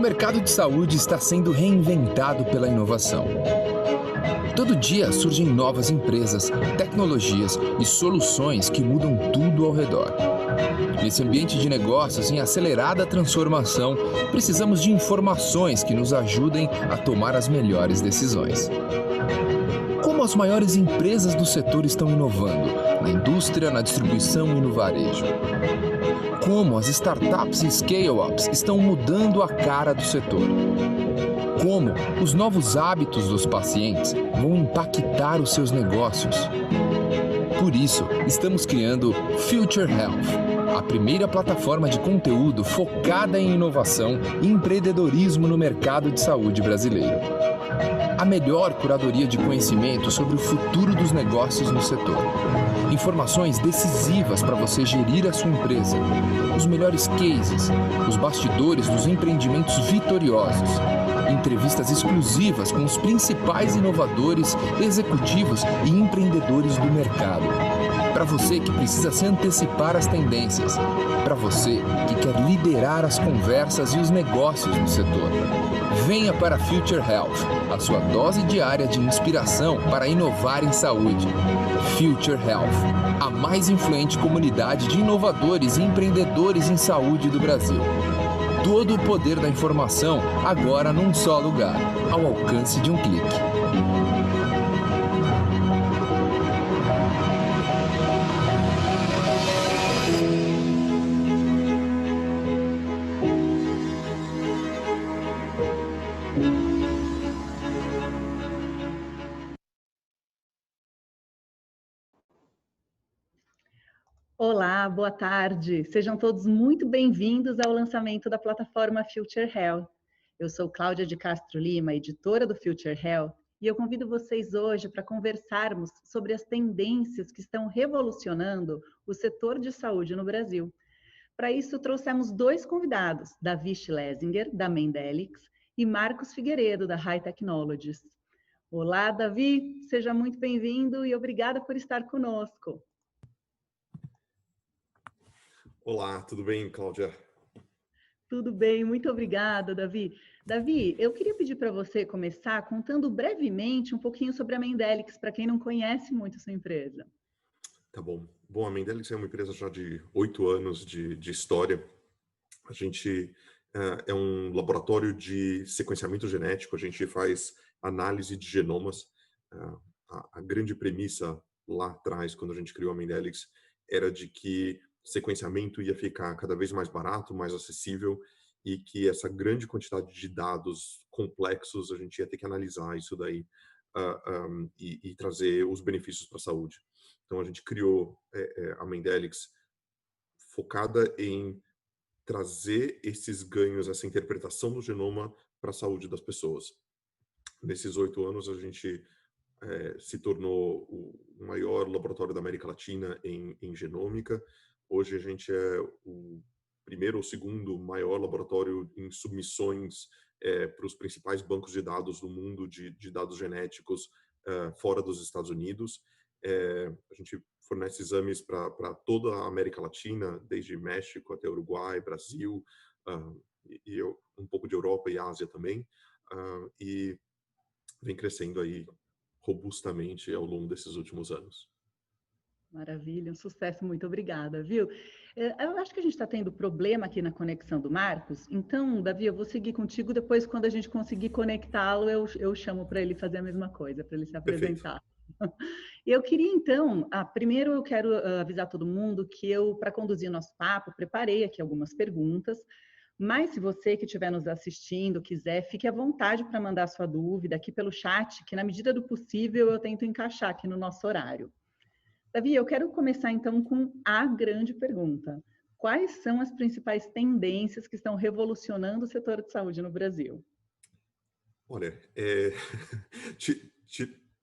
mercado de saúde está sendo reinventado pela inovação. Todo dia surgem novas empresas, tecnologias e soluções que mudam tudo ao redor. Nesse ambiente de negócios em acelerada transformação, precisamos de informações que nos ajudem a tomar as melhores decisões. Como as maiores empresas do setor estão inovando, na indústria, na distribuição e no varejo? Como as startups e scale-ups estão mudando a cara do setor? Como os novos hábitos dos pacientes vão impactar os seus negócios? Por isso, estamos criando Future Health, a primeira plataforma de conteúdo focada em inovação e empreendedorismo no mercado de saúde brasileiro. A melhor curadoria de conhecimento sobre o futuro dos negócios no setor. Informações decisivas para você gerir a sua empresa. Os melhores cases, os bastidores dos empreendimentos vitoriosos. Entrevistas exclusivas com os principais inovadores, executivos e empreendedores do mercado. Para você que precisa se antecipar às tendências. Para você que quer liderar as conversas e os negócios no setor. Venha para Future Health, a sua dose diária de inspiração para inovar em saúde. Future Health, a mais influente comunidade de inovadores e empreendedores em saúde do Brasil. Todo o poder da informação agora num só lugar, ao alcance de um clique. Olá, boa tarde. Sejam todos muito bem-vindos ao lançamento da plataforma Future Health. Eu sou Cláudia de Castro Lima, editora do Future Health, e eu convido vocês hoje para conversarmos sobre as tendências que estão revolucionando o setor de saúde no Brasil. Para isso, trouxemos dois convidados, Davi Schlesinger, da Mendelix, e Marcos Figueiredo, da High Technologies. Olá, Davi, seja muito bem-vindo e obrigada por estar conosco. Olá, tudo bem, Cláudia? Tudo bem, muito obrigada, Davi. Davi, eu queria pedir para você começar contando brevemente um pouquinho sobre a Mendelix, para quem não conhece muito a sua empresa. Tá bom. Bom, a Mendelix é uma empresa já de 8 anos de história. A gente é um laboratório de sequenciamento genético, a gente faz análise de genomas. A grande premissa lá atrás, quando a gente criou a Mendelix, era de que sequenciamento ia ficar cada vez mais barato, mais acessível, e que essa grande quantidade de dados complexos, a gente ia ter que analisar isso daí e trazer os benefícios para a saúde. Então, a gente criou a Mendelix focada em trazer esses ganhos, essa interpretação do genoma para a saúde das pessoas. Nesses 8 anos, a gente se tornou o maior laboratório da América Latina em genômica. Hoje a gente é o primeiro ou segundo maior laboratório em submissões para os principais bancos de dados do mundo de dados genéticos fora dos Estados Unidos. A gente fornece exames para toda a América Latina, desde México até Uruguai, Brasil, e um pouco de Europa e Ásia também, e vem crescendo aí robustamente ao longo desses últimos anos. Maravilha, um sucesso, muito obrigada, viu? Eu acho que a gente está tendo problema aqui na conexão do Marcos, então, Davi, eu vou seguir contigo, depois quando a gente conseguir conectá-lo, eu chamo para ele fazer a mesma coisa, para ele se apresentar. Eu queria então, primeiro eu quero avisar todo mundo que eu, para conduzir o nosso papo, preparei aqui algumas perguntas, mas se você que estiver nos assistindo quiser, fique à vontade para mandar sua dúvida aqui pelo chat, que na medida do possível eu tento encaixar aqui no nosso horário. Davi, eu quero começar então com a grande pergunta. Quais são as principais tendências que estão revolucionando o setor de saúde no Brasil? Olha,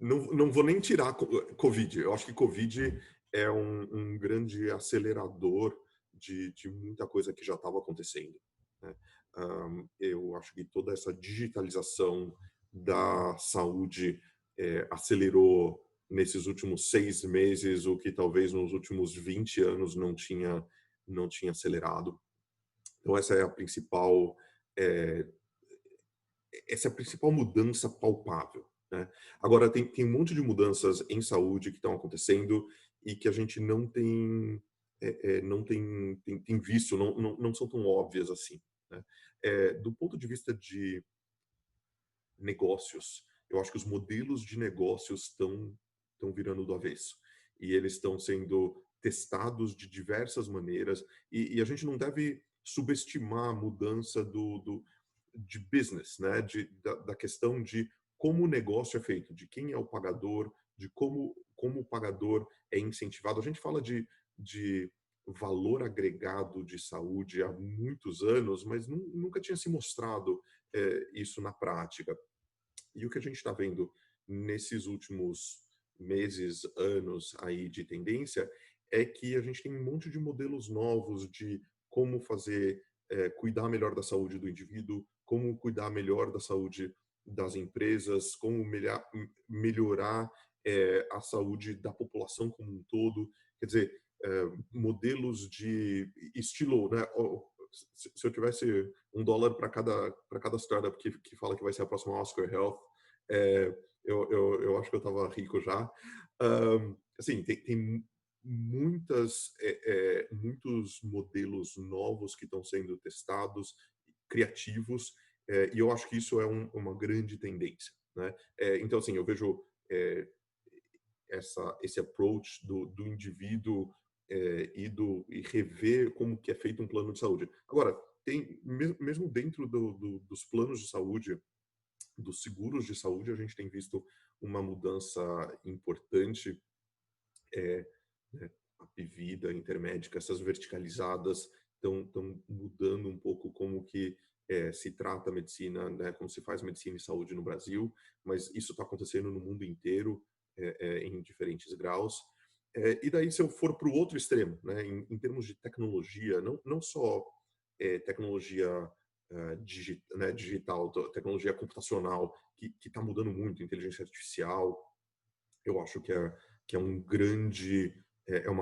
não vou nem tirar Covid. Eu acho que Covid é um grande acelerador de muita coisa que já estava acontecendo, né? Eu acho que toda essa digitalização da saúde acelerou nesses últimos 6 meses, o que talvez nos últimos 20 anos não tinha acelerado. Então, essa é a principal essa é a principal mudança palpável, né? Agora, tem um monte de mudanças em saúde que estão acontecendo e que a gente não tem, não tem visto, não são tão óbvias assim, né? Do ponto de vista de negócios, eu acho que os modelos de negócios estão virando do avesso e eles estão sendo testados de diversas maneiras e a gente não deve subestimar a mudança de business, né? Da questão de como o negócio é feito, de quem é o pagador, de como o pagador é incentivado. A gente fala de valor agregado de saúde há muitos anos, mas nunca tinha se mostrado isso na prática. E o que a gente está vendo nesses últimos meses, anos aí de tendência, é que a gente tem um monte de modelos novos de como fazer, cuidar melhor da saúde do indivíduo, como cuidar melhor da saúde das empresas, como melhorar a saúde da população como um todo. Quer dizer, modelos de estilo, né? Se eu tivesse $1 para cada startup que fala que vai ser a próxima Oscar Health, eu acho que eu estava rico já. Assim, tem muitos modelos novos que estão sendo testados, criativos, e eu acho que isso é uma grande tendência, né? Então, assim, eu vejo esse approach do indivíduo e rever como que é feito um plano de saúde. Agora, mesmo dentro dos planos de saúde, dos seguros de saúde, a gente tem visto uma mudança importante, né, a Pvida, a Intermédica, essas verticalizadas estão mudando um pouco como que se trata a medicina, né, como se faz medicina e saúde no Brasil, mas isso está acontecendo no mundo inteiro, em diferentes graus. E daí, se eu for para o outro extremo, né, em termos de tecnologia, não só tecnologia digital, tecnologia computacional, que está mudando muito, inteligência artificial, eu acho que é uma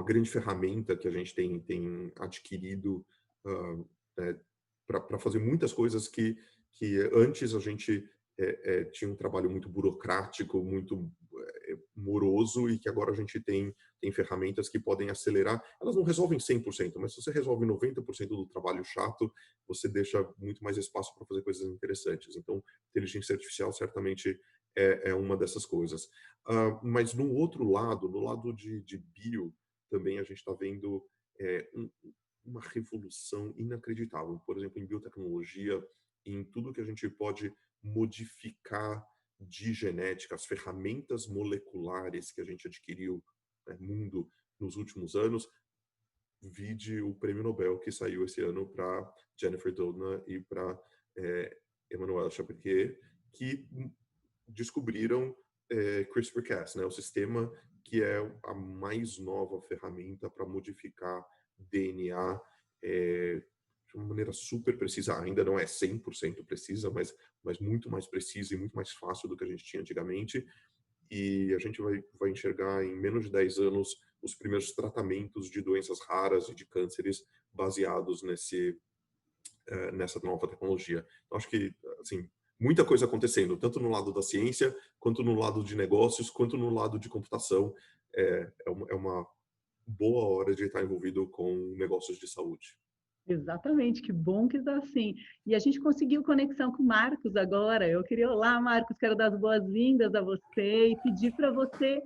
grande ferramenta que a gente tem adquirido para fazer muitas coisas que antes a gente tinha um trabalho muito burocrático, muito moroso, e que agora a gente tem ferramentas que podem acelerar. Elas não resolvem 100%, mas se você resolve 90% do trabalho chato, você deixa muito mais espaço para fazer coisas interessantes. Então, inteligência artificial certamente é uma dessas coisas. Mas no outro lado, no lado de bio, também a gente está vendo uma revolução inacreditável. Por exemplo, em biotecnologia, em tudo que a gente pode modificar de genética, as ferramentas moleculares que a gente adquiriu no mundo nos últimos anos, vide o prêmio Nobel que saiu esse ano para Jennifer Doudna e para Emmanuel Charpentier, que descobriram CRISPR-Cas, né, o sistema que é a mais nova ferramenta para modificar DNA de uma maneira super precisa. Ainda não é 100% precisa, mas muito mais precisa e muito mais fácil do que a gente tinha antigamente. E a gente vai enxergar em menos de 10 anos os primeiros tratamentos de doenças raras e de cânceres baseados nessa nova tecnologia. Eu acho que, assim, muita coisa acontecendo, tanto no lado da ciência, quanto no lado de negócios, quanto no lado de computação. É uma boa hora de estar envolvido com negócios de saúde. Exatamente, que bom que está assim. E a gente conseguiu conexão com o Marcos agora. Eu queria, olá, Marcos, quero dar as boas-vindas a você e pedir para você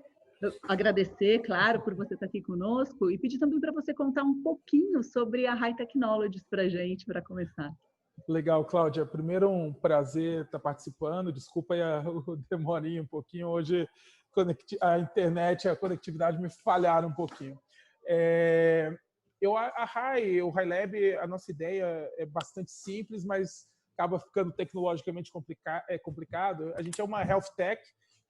agradecer, claro, por você estar aqui conosco e pedir também para você contar um pouquinho sobre a High Technologies para a gente, para começar. Legal, Cláudia. Primeiro, um prazer estar participando. Desculpa aí o demorinho um pouquinho. Hoje a internet e a conectividade me falharam um pouquinho. O High Lab, a nossa ideia é bastante simples, mas acaba ficando tecnologicamente complicado. A gente é uma health tech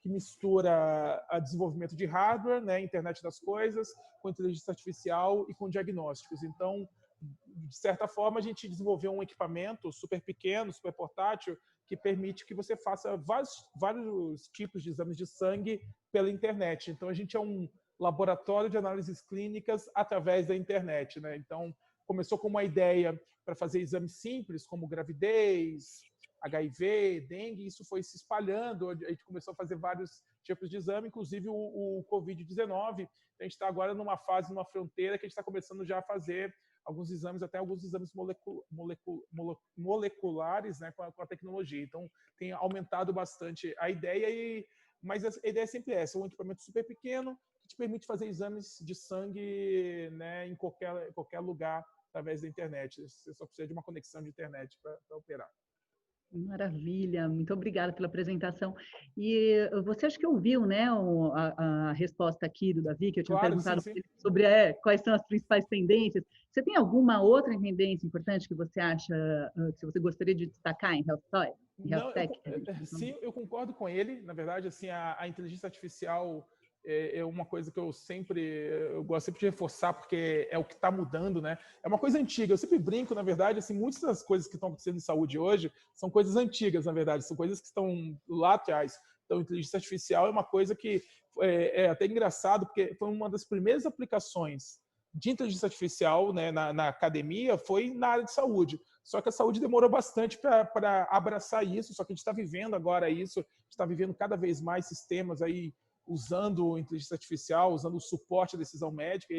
que mistura o desenvolvimento de hardware, né, internet das coisas, com inteligência artificial e com diagnósticos. Então, de certa forma, a gente desenvolveu um equipamento super pequeno, super portátil, que permite que você faça vários tipos de exames de sangue pela internet. Então, a gente é um laboratório de análises clínicas através da internet, né? Então, começou com uma ideia para fazer exames simples, como gravidez, HIV, dengue, isso foi se espalhando, a gente começou a fazer vários tipos de exame, inclusive o Covid-19. A gente está agora numa fase, numa fronteira, que a gente está começando já a fazer alguns exames, até alguns exames moleculares, né, com a tecnologia. Então, tem aumentado bastante a ideia, mas a ideia é sempre essa, um equipamento super pequeno que te permite fazer exames de sangue, né, em qualquer lugar através da internet. Você só precisa de uma conexão de internet para operar. Maravilha, muito obrigada pela apresentação. E você acha que ouviu, né, a resposta aqui do Davi, que eu tinha perguntado sim. sobre quais são as principais tendências. Você tem alguma outra tendência importante que você acha, que você gostaria de destacar em Health Tech? Sim, eu concordo com ele. Na verdade, assim, a inteligência artificial é uma coisa que eu gosto sempre de reforçar, porque é o que está mudando, né? É uma coisa antiga. Eu sempre brinco, na verdade, assim, muitas das coisas que estão acontecendo em saúde hoje são coisas antigas, na verdade, são coisas que estão lá atrás. Então, a inteligência artificial é uma coisa que é até engraçado, porque foi uma das primeiras aplicações de inteligência artificial, né, na academia, foi na área de saúde. Só que a saúde demorou bastante para abraçar isso, só que a gente está vivendo agora isso, a gente está vivendo cada vez mais sistemas aí usando inteligência artificial, usando o suporte à decisão médica,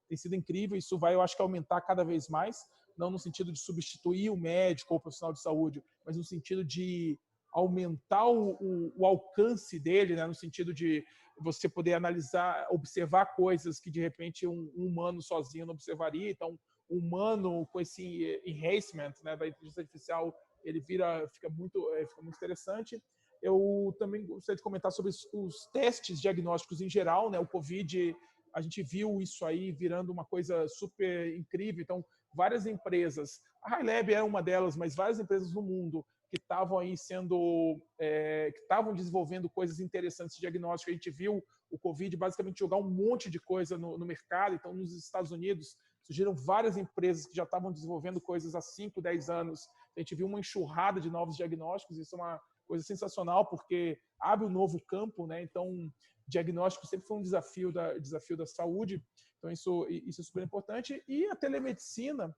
tem sido incrível. Isso vai, eu acho que, aumentar cada vez mais, não no sentido de substituir o médico ou o profissional de saúde, mas no sentido de aumentar o alcance dele, né? No sentido de você poder analisar, observar coisas que, de repente, um humano sozinho não observaria. Então, o humano, com esse enhancement, né, da inteligência artificial, ele fica muito interessante. Eu também gostaria de comentar sobre os testes diagnósticos em geral, né? O Covid, a gente viu isso aí virando uma coisa super incrível. Então, várias empresas, a High Lab é uma delas, mas várias empresas no mundo que estavam aí que estavam desenvolvendo coisas interessantes de diagnóstico. A gente viu o Covid basicamente jogar um monte de coisa no mercado. Então, nos Estados Unidos, surgiram várias empresas que já estavam desenvolvendo coisas há 5, 10 anos. A gente viu uma enxurrada de novos diagnósticos. Isso é uma coisa sensacional, porque abre um novo campo, né? Então, diagnóstico sempre foi um desafio da saúde. Então, isso é super importante. E a telemedicina,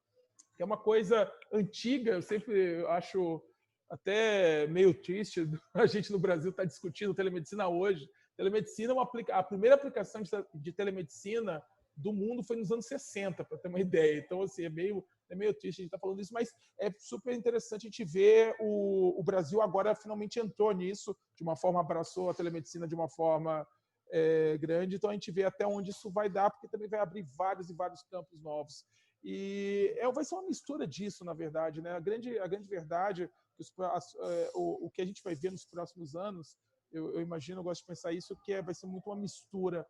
que é uma coisa antiga, eu sempre acho até meio triste a gente no Brasil estar discutindo telemedicina hoje. Telemedicina, a primeira aplicação de telemedicina do mundo foi nos anos 60, para ter uma ideia. Então, assim, é meio triste a gente estar falando isso, mas é super interessante a gente ver o Brasil agora finalmente entrou nisso, de uma forma, abraçou a telemedicina de uma forma grande. Então, a gente vê até onde isso vai dar, porque também vai abrir vários e vários campos novos. E vai ser uma mistura disso, na verdade, né? A grande verdade, o que a gente vai ver nos próximos anos, eu imagino, eu gosto de pensar isso, que vai ser muito uma mistura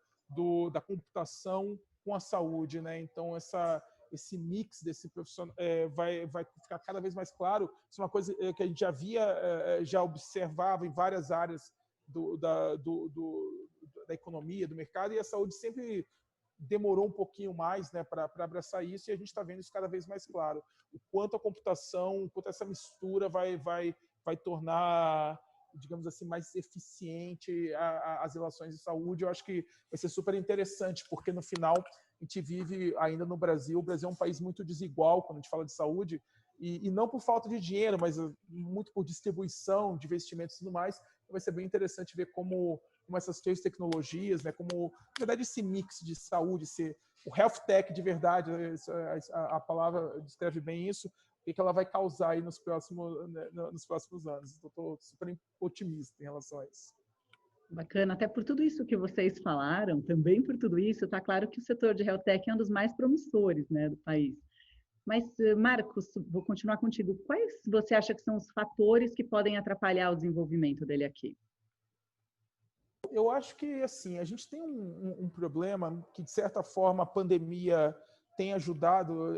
da computação com a saúde, né? Então, esse mix desse profissional vai ficar cada vez mais claro. Isso é uma coisa que a gente já observava em várias áreas da economia, do mercado, e a saúde sempre demorou um pouquinho mais, né, para abraçar isso, e a gente está vendo isso cada vez mais claro. O quanto a computação, o quanto essa mistura vai tornar, digamos assim, mais eficiente as relações de saúde. Eu acho que vai ser super interessante, porque no final a gente vive ainda no Brasil. O Brasil é um país muito desigual quando a gente fala de saúde, e não por falta de dinheiro, mas muito por distribuição de investimentos e tudo mais. Vai ser bem interessante ver como essas três tecnologias, né, como, na verdade, esse mix de saúde, o health tech de verdade, a palavra descreve bem isso, o que ela vai causar aí nos próximos anos. Então, estou super otimista em relação a isso. Bacana, até por tudo isso que vocês falaram, também por tudo isso, está claro que o setor de health tech é um dos mais promissores, né, do país. Mas, Marcos, vou continuar contigo. Quais você acha que são os fatores que podem atrapalhar o desenvolvimento dele aqui? Eu acho que, assim, a gente tem um problema que, de certa forma, a pandemia tem ajudado,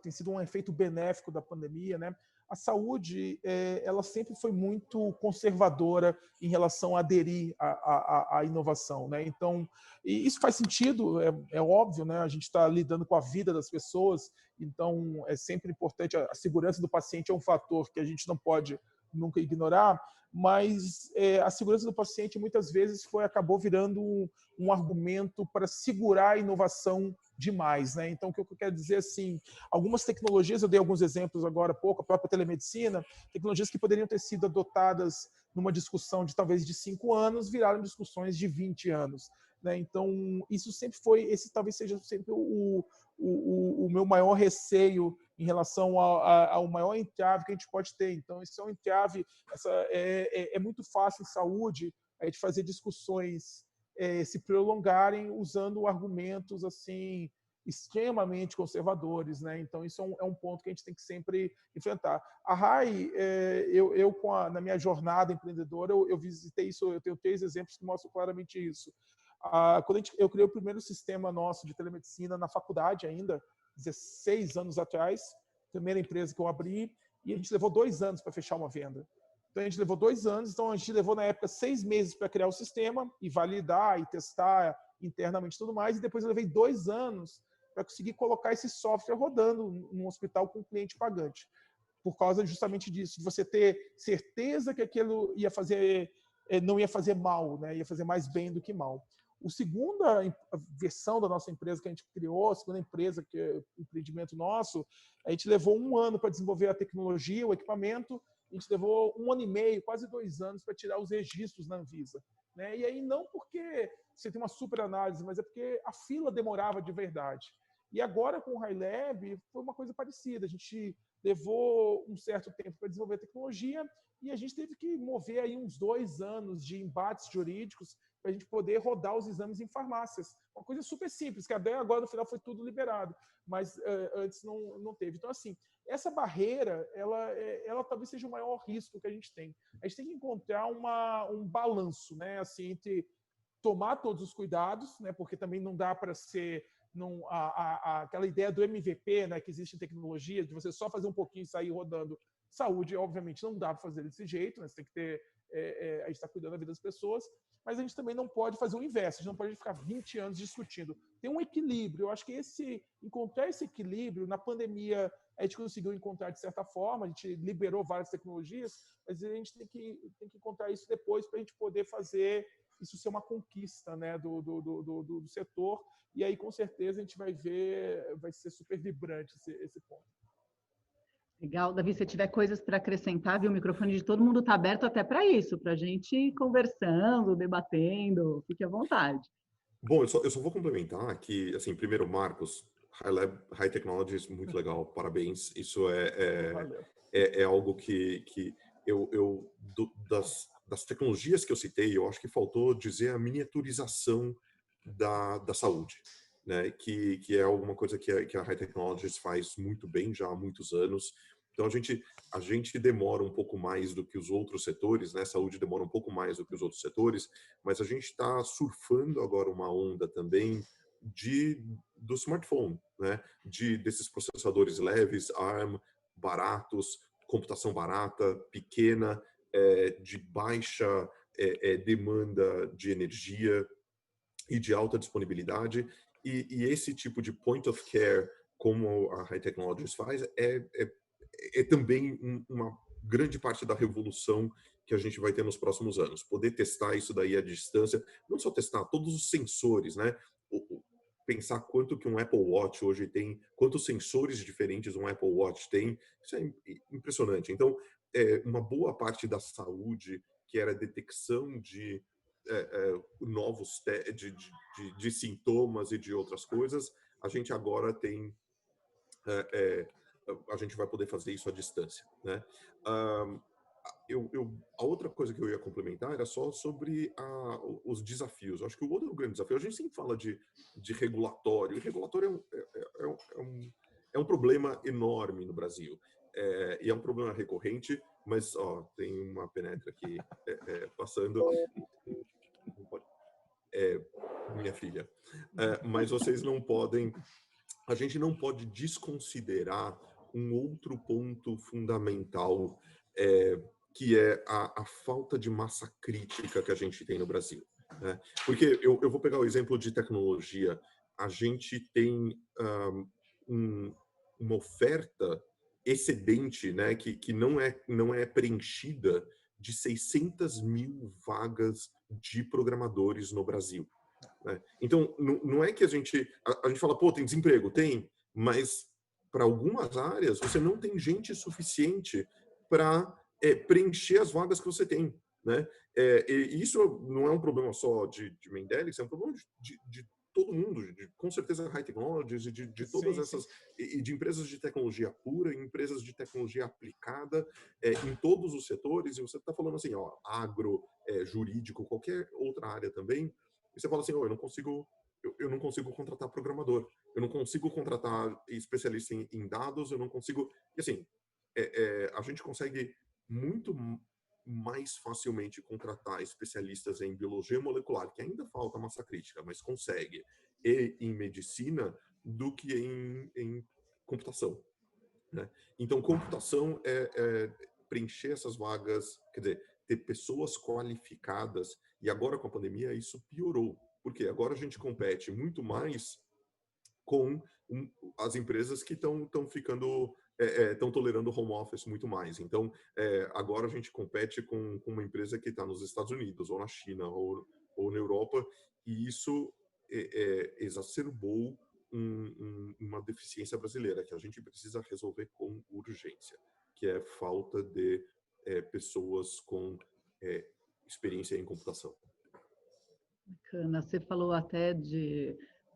tem sido um efeito benéfico da pandemia, né? A saúde, ela sempre foi muito conservadora em relação a aderir à inovação, né? Então, e isso faz sentido, é óbvio, né? A gente está lidando com a vida das pessoas, então é sempre importante. A segurança do paciente é um fator que a gente não pode nunca ignorar, mas a segurança do paciente muitas vezes acabou virando um argumento para segurar a inovação demais, né? Então, o que eu quero dizer assim, algumas tecnologias, eu dei alguns exemplos agora há pouco, a própria telemedicina, tecnologias que poderiam ter sido adotadas numa discussão de talvez de 5 anos, viraram discussões de 20 anos. Né? Então, isso sempre foi, esse talvez seja sempre o meu maior receio em relação ao maior entrave que a gente pode ter. Então, isso é um entrave, é muito fácil em saúde a gente fazer discussões se prolongarem usando argumentos assim extremamente conservadores, né? Então isso é um ponto que a gente tem que sempre enfrentar. A RAI, na minha jornada empreendedora, eu visitei isso, eu tenho 3 exemplos que mostram claramente isso. Quando eu criei o primeiro sistema nosso de telemedicina na faculdade ainda, 16 anos atrás, primeira empresa que eu abri, e a gente levou 2 anos para fechar uma venda. Então, a gente levou 2 anos, então a gente levou, na época, 6 meses para criar o sistema e validar e testar internamente e tudo mais, e depois eu levei 2 anos para conseguir colocar esse software rodando num hospital com cliente pagante. Por causa justamente disso, de você ter certeza que aquilo não ia fazer mal, né? Ia fazer mais bem do que mal. A segunda versão da nossa empresa que a gente criou, a segunda empresa, que é o empreendimento nosso, a gente levou 1 ano para desenvolver a tecnologia, o equipamento. A gente levou 1 ano e meio, quase 2 anos, para tirar os registros na Anvisa. Né? E aí não porque você tem uma super análise, mas é porque a fila demorava de verdade. E agora com o HiLab foi uma coisa parecida. A gente levou um certo tempo para desenvolver a tecnologia e a gente teve que mover aí uns 2 anos de embates jurídicos para a gente poder rodar os exames em farmácias. Uma coisa super simples, que até agora no final foi tudo liberado, mas antes não teve. Então, assim, essa barreira, ela talvez seja o maior risco que a gente tem. A gente tem que encontrar um balanço, né, assim, entre tomar todos os cuidados, né, porque também não dá para ser aquela ideia do MVP, né, que existe em tecnologia, de você só fazer um pouquinho e sair rodando. Saúde, obviamente, não dá para fazer desse jeito, né, você tem que ter, a gente está cuidando da vida das pessoas, mas a gente também não pode fazer o inverso, a gente não pode ficar 20 anos discutindo. Tem um equilíbrio, eu acho que encontrar esse equilíbrio, na pandemia a gente conseguiu encontrar de certa forma, a gente liberou várias tecnologias, mas a gente tem que encontrar isso depois para a gente poder fazer isso ser uma conquista, né, do setor, e aí com certeza a gente vai ver, vai ser super vibrante esse ponto. Legal, Davi, se tiver coisas para acrescentar, viu? O microfone de todo mundo está aberto até para isso, para a gente ir conversando, debatendo, fique à vontade. Bom, eu só vou complementar que, assim, primeiro, Marcos, HiLab, High Technologies, muito legal, parabéns. Isso é algo que das tecnologias que eu citei, eu acho que faltou dizer a miniaturização da saúde, né? Que é alguma coisa que a High Technologies faz muito bem já há muitos anos. Então, a gente demora um pouco mais do que os outros setores, né? Saúde demora um pouco mais do que os outros setores, mas a gente está surfando agora uma onda também do smartphone, né? Desses processadores leves, ARM, baratos, computação barata, pequena, de baixa demanda de energia e de alta disponibilidade. E esse tipo de point of care, como a High Technologies faz, é também uma grande parte da revolução que a gente vai ter nos próximos anos. Poder testar isso daí à distância, não só testar, todos os sensores, né? Pensar quanto que um Apple Watch hoje tem, quantos sensores diferentes um Apple Watch tem, isso é impressionante. Então, uma boa parte da saúde, que era a detecção de novos de sintomas e de outras coisas, a gente agora tem a gente vai poder fazer isso à distância, né? A outra coisa que eu ia complementar era só sobre os desafios. Eu acho que o outro grande desafio, a gente sempre fala de regulatório, e regulatório é um problema enorme no Brasil. E é um problema recorrente, mas tem uma penetra aqui passando. Minha filha. Mas vocês não podem... A gente não pode desconsiderar um outro ponto fundamental, que é a falta de massa crítica que a gente tem no Brasil, né? Porque eu vou pegar o exemplo de tecnologia. A gente tem uma oferta excedente, né, que não é preenchida de 600 mil vagas de programadores no Brasil, né? Então, não é que a gente fala, pô, tem desemprego? Tem, mas para algumas áreas você não tem gente suficiente para preencher as vagas que você tem, né? E isso não é um problema só de Mendelix, é um problema de todo mundo, com certeza high technologies e de todas Sim, sim. essas, e de empresas de tecnologia pura, empresas de tecnologia aplicada, em todos os setores. E você está falando assim, ó, agro, jurídico, qualquer outra área também, e você fala assim, ó, eu não consigo contratar programador, eu não consigo contratar especialista em dados, eu não consigo. E assim, a gente consegue muito mais facilmente contratar especialistas em biologia molecular, que ainda falta massa crítica, mas consegue, e em medicina, do que em computação, né? Então, computação preencher essas vagas, quer dizer, ter pessoas qualificadas, e agora com a pandemia isso piorou, porque agora a gente compete muito mais com as empresas que estão ficando, estão tolerando home office muito mais. Então, agora a gente compete com uma empresa que está nos Estados Unidos, ou na China, ou na Europa, e isso exacerbou uma deficiência brasileira, que a gente precisa resolver com urgência, que é falta de pessoas com experiência em computação. Bacana. Você falou até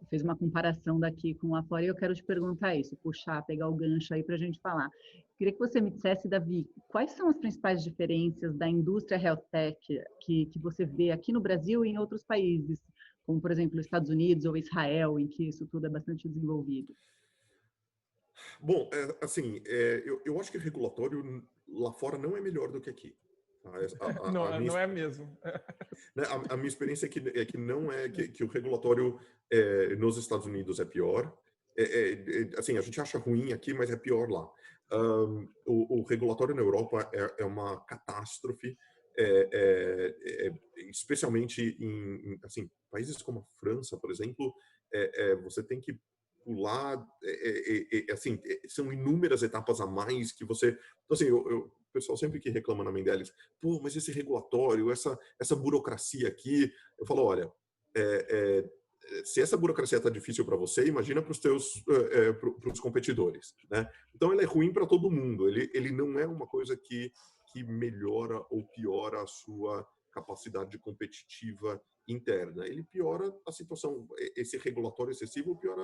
fez uma comparação daqui com lá fora, e eu quero te perguntar isso, puxar, pegar o gancho aí para a gente falar. Queria que você me dissesse, Davi, quais são as principais diferenças da indústria health tech que você vê aqui no Brasil e em outros países, como, por exemplo, os Estados Unidos ou Israel, em que isso tudo é bastante desenvolvido? Bom, assim, eu acho que o regulatório lá fora não é melhor do que aqui. Não é mesmo. Né, a minha experiência é que não é que o regulatório nos Estados Unidos é pior. Assim, a gente acha ruim aqui, mas é pior lá. O regulatório na Europa é uma catástrofe, especialmente em assim, países como a França, por exemplo, você tem que pular, assim, são inúmeras etapas a mais que você. Então, assim, o pessoal sempre que reclama na Mendelix, pô, mas esse regulatório, essa burocracia aqui, eu falo, olha, se essa burocracia está difícil para você, imagina para os teus pros competidores, né? Então, ele é ruim para todo mundo. Ele não é uma coisa que melhora ou piora a sua capacidade competitiva interna. Ele piora a situação. Esse regulatório excessivo piora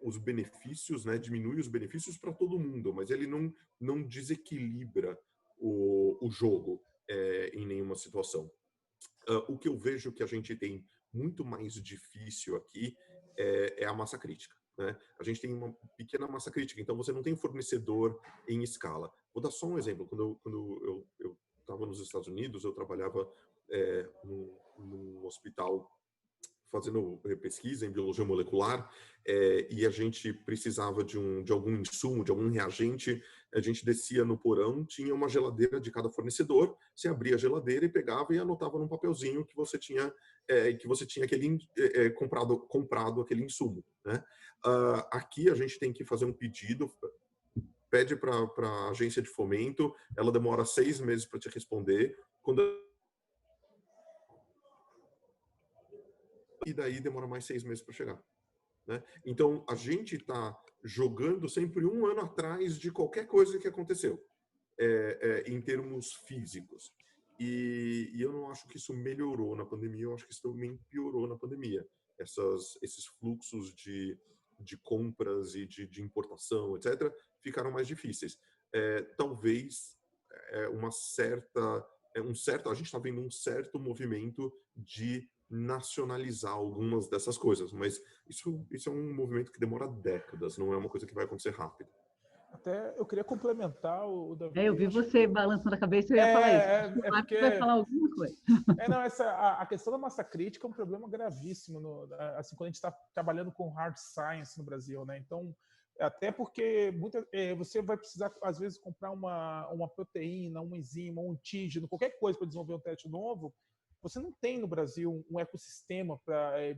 os benefícios, né? Diminui os benefícios para todo mundo, mas ele não desequilibra o jogo em nenhuma situação. O que eu vejo que a gente tem muito mais difícil aqui é a massa crítica, né? A gente tem uma pequena massa crítica, então você não tem fornecedor em escala. Vou dar só um exemplo. Quando eu estava nos Estados Unidos, eu trabalhava num hospital fazendo pesquisa em biologia molecular, e a gente precisava de algum insumo, de algum reagente. A gente descia no porão, tinha uma geladeira de cada fornecedor, você abria a geladeira e pegava e anotava num papelzinho que você tinha comprado aquele insumo, né? Aqui a gente tem que fazer um pedido, pede para a agência de fomento, ela demora 6 meses para te responder, e daí demora mais 6 meses para chegar, né? Então, a gente está jogando sempre 1 ano atrás de qualquer coisa que aconteceu, em termos físicos. E eu não acho que isso melhorou na pandemia, eu acho que isso também piorou na pandemia. Esses fluxos de compras e de importação, etc., ficaram mais difíceis. Talvez a gente está vendo um certo movimento de nacionalizar algumas dessas coisas, mas isso é um movimento que demora décadas, não é uma coisa que vai acontecer rápido. Até eu queria complementar o Davi. Eu vi você balançando a cabeça e eu ia falar isso. Porque... vai falar alguma coisa. Não, a questão da massa crítica é um problema gravíssimo, assim, quando a gente está trabalhando com hard science no Brasil, né? Então, até porque você vai precisar, às vezes, comprar uma proteína, uma enzima, um antígeno, qualquer coisa para desenvolver um teste novo. Você não tem no Brasil um ecossistema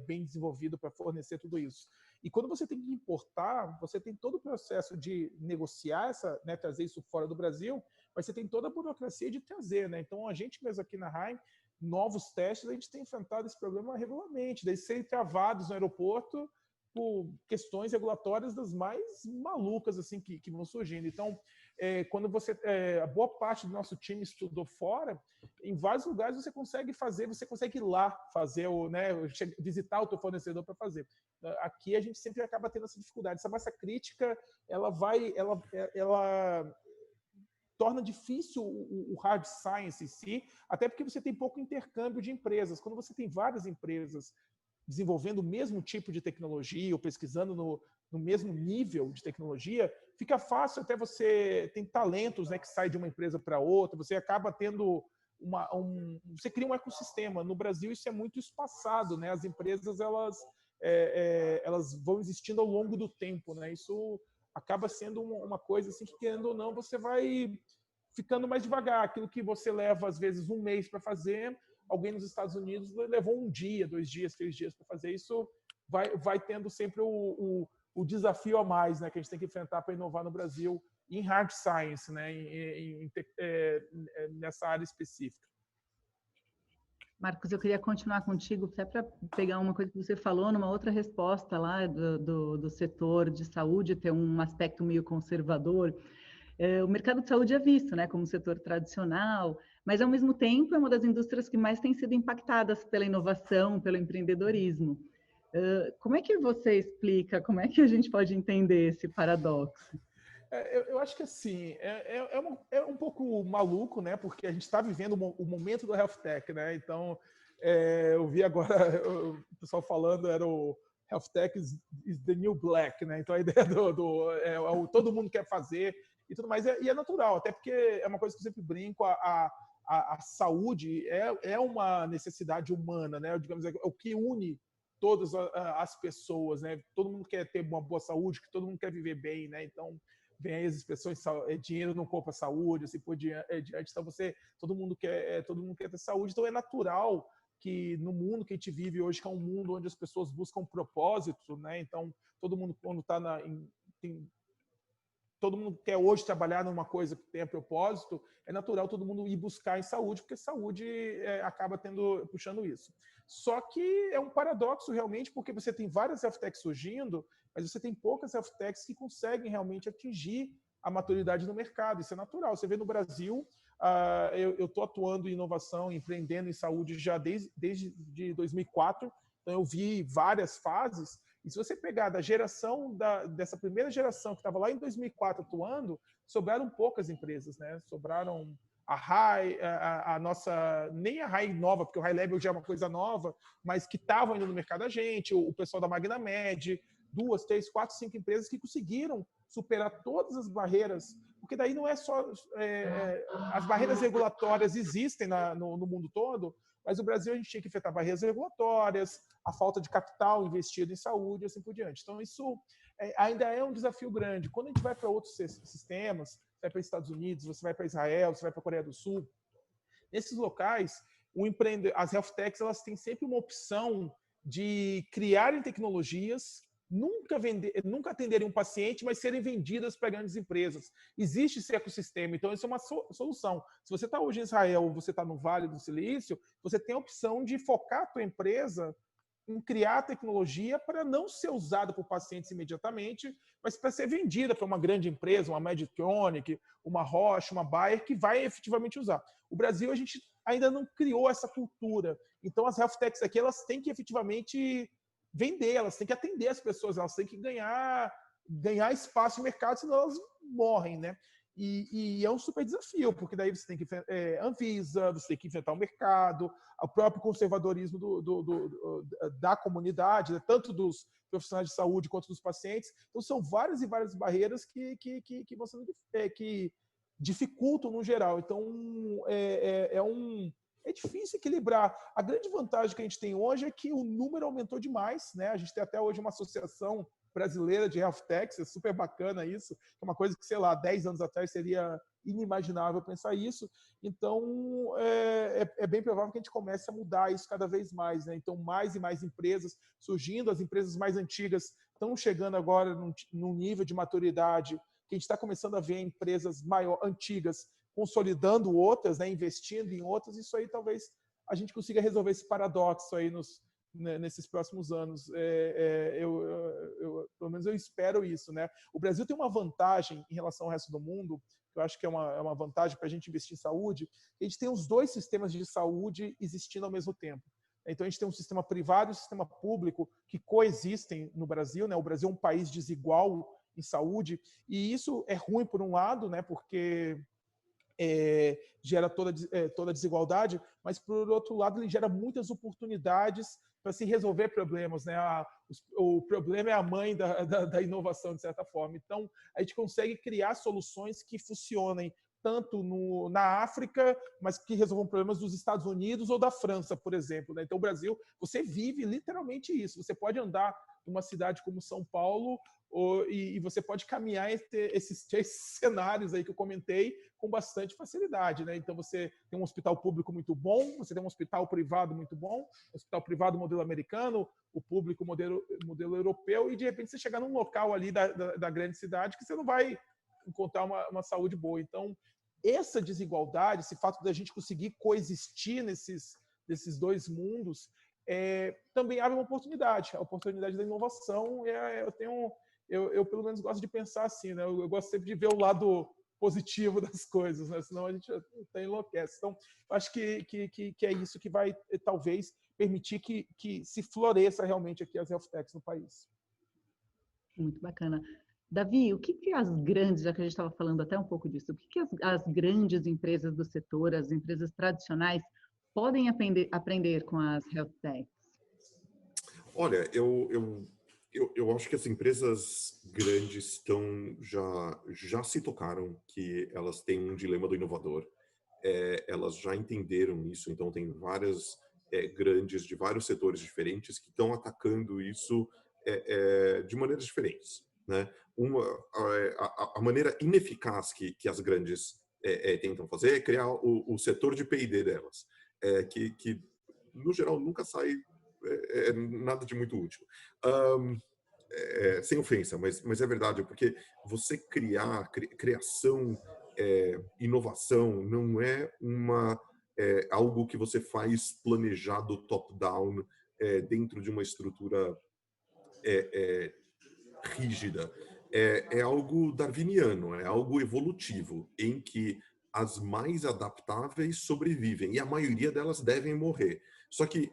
bem desenvolvido para fornecer tudo isso. E quando você tem que importar, você tem todo o processo de negociar né, trazer isso fora do Brasil, mas você tem toda a burocracia de trazer, né? Então, a gente mesmo aqui na Heim, novos testes, a gente tem enfrentado esse problema regularmente, de serem travados no aeroporto por questões regulatórias das mais malucas assim que vão surgindo. Então, quando a boa parte do nosso time estudou fora, em vários lugares você consegue ir lá fazer, né, visitar o teu fornecedor para fazer. Aqui a gente sempre acaba tendo essa dificuldade. Essa massa crítica, ela torna difícil o hard science em si, até porque você tem pouco intercâmbio de empresas. Quando você tem várias empresas desenvolvendo o mesmo tipo de tecnologia ou pesquisando no mesmo nível de tecnologia, fica fácil até você tem talentos, né, que saem de uma empresa para outra, você acaba tendo você cria um ecossistema. No Brasil isso é muito espaçado, né? As empresas elas vão existindo ao longo do tempo, né? Isso acaba sendo uma coisa assim que, querendo ou não, você vai ficando mais devagar. Aquilo que você leva às vezes um mês para fazer, alguém nos Estados Unidos levou 1 dia, 2 dias, 3 dias para fazer. Isso vai tendo sempre o desafio a mais, né, que a gente tem que enfrentar para inovar no Brasil em hard science, né, nessa área específica. Marcos, eu queria continuar contigo até para pegar uma coisa que você falou numa outra resposta lá do setor de saúde, ter um aspecto meio conservador. O mercado de saúde é visto, né, como um setor tradicional, mas ao mesmo tempo é uma das indústrias que mais tem sido impactadas pela inovação, pelo empreendedorismo. Como é que você explica, como é que a gente pode entender esse paradoxo? Eu acho que assim, é um pouco maluco, né? Porque a gente está vivendo o momento do health tech, né? Então, eu vi agora o pessoal falando, era o health tech is the new black, né? Então a ideia todo mundo quer fazer e tudo mais, e é natural, até porque é uma coisa que eu sempre brinco, a saúde é uma necessidade humana, né? Digamos, é o que une todas as pessoas, né? Todo mundo quer ter uma boa saúde, que todo mundo quer viver bem, né? Então vem aí as expressões, dinheiro não compra saúde, assim por diante. Então todo mundo quer ter saúde, então é natural que no mundo que a gente vive hoje, que é um mundo onde as pessoas buscam propósito, né? Então todo mundo quando está todo mundo quer hoje trabalhar numa coisa que tenha propósito, é natural todo mundo ir buscar em saúde, porque saúde acaba puxando isso. Só que é um paradoxo realmente, porque você tem várias health techs surgindo, mas você tem poucas health techs que conseguem realmente atingir a maturidade no mercado. Isso é natural. Você vê no Brasil, eu estou atuando em inovação, empreendendo em saúde já desde 2004, então eu vi várias fases. E se você pegar da geração, dessa primeira geração que estava lá em 2004 atuando, sobraram poucas empresas, né? Sobraram a High, a nossa, nem a High nova, porque o High Level já é uma coisa nova, mas que estavam indo no mercado a gente, o pessoal da Magnamed, 2, 3, 4, 5 empresas que conseguiram superar todas as barreiras, porque daí não é só... as barreiras regulatórias existem no mundo todo, mas no Brasil a gente tinha que enfrentar barreiras regulatórias, a falta de capital investido em saúde e assim por diante. Então isso ainda é um desafio grande. Quando a gente vai para outros sistemas, você vai para os Estados Unidos, você vai para Israel, você vai para a Coreia do Sul, nesses locais, as health techs elas têm sempre uma opção de criarem tecnologias, nunca atenderem um paciente, mas serem vendidas para grandes empresas. Existe esse ecossistema, então isso é uma solução. Se você está hoje em Israel ou você está no Vale do Silício, você tem a opção de focar a tua empresa em criar tecnologia para não ser usada por pacientes imediatamente, mas para ser vendida para uma grande empresa, uma Medtronic, uma Roche, uma Bayer, que vai efetivamente usar. O Brasil, a gente ainda não criou essa cultura. Então, as health techs aqui, elas têm que efetivamente vender, elas têm que atender as pessoas, elas têm que ganhar espaço no mercado, senão elas morrem, né? E é um super desafio, porque daí você tem que Anvisa, você tem que enfrentar o mercado, o próprio conservadorismo da comunidade, né? Tanto dos profissionais de saúde quanto dos pacientes. Então são várias e várias barreiras que dificultam no geral. Então é difícil equilibrar. A grande vantagem que a gente tem hoje é que o número aumentou demais, né? A gente tem até hoje uma associação brasileira de health techs, é super bacana isso, é uma coisa que, sei lá, 10 anos atrás seria inimaginável pensar isso. Então, é bem provável que a gente comece a mudar isso cada vez mais, né? Então, mais e mais empresas surgindo, as empresas mais antigas estão chegando agora num nível de maturidade que a gente está começando a ver empresas antigas consolidando outras, né? Investindo em outras. Isso aí talvez a gente consiga resolver esse paradoxo aí nesses próximos anos. Pelo menos eu espero isso, né? O Brasil tem uma vantagem em relação ao resto do mundo, que eu acho que é uma vantagem para a gente investir em saúde. A gente tem os dois sistemas de saúde existindo ao mesmo tempo. Então, a gente tem um sistema privado e um sistema público que coexistem no Brasil, né? O Brasil é um país desigual em saúde, e isso é ruim por um lado, né? Porque gera toda a desigualdade, mas, por outro lado, ele gera muitas oportunidades para se resolver problemas, né? O problema é a mãe da inovação, de certa forma. Então, a gente consegue criar soluções que funcionem tanto na África, mas que resolvam problemas dos Estados Unidos ou da França, por exemplo, né? Então, o Brasil, você vive literalmente isso. Você pode andar numa cidade como São Paulo e você pode caminhar entre esses 3 cenários aí que eu comentei com bastante facilidade, né? Então, você tem um hospital público muito bom, você tem um hospital privado muito bom, hospital privado modelo americano, o público modelo europeu, e de repente você chegar num local ali da grande cidade que você não vai encontrar uma saúde boa. Então, essa desigualdade, esse fato da gente conseguir coexistir nesses dois mundos, também abre uma oportunidade, a oportunidade da inovação. Eu pelo menos gosto de pensar assim, né? Eu gosto sempre de ver o lado positivo das coisas, né? Senão a gente até enlouquece. Então, eu acho que é isso que vai, talvez, permitir que se floresça realmente aqui as health techs no país. Muito bacana. Davi, o que as grandes, já que a gente estava falando até um pouco disso, o que as grandes empresas do setor, as empresas tradicionais, podem aprender com as health techs? Olha, eu acho que as empresas grandes já se tocaram que elas têm um dilema do inovador. Elas já entenderam isso, então tem várias grandes de vários setores diferentes que estão atacando isso de maneiras diferentes, né? A maneira ineficaz que as grandes tentam fazer é criar o setor de P&D delas, que no geral nunca sai nada de muito útil. Sem ofensa, mas é verdade, porque você criação, inovação não é algo que você faz planejado top-down dentro de uma estrutura rígida. É algo darwiniano, é algo evolutivo, em que as mais adaptáveis sobrevivem e a maioria delas devem morrer. Só que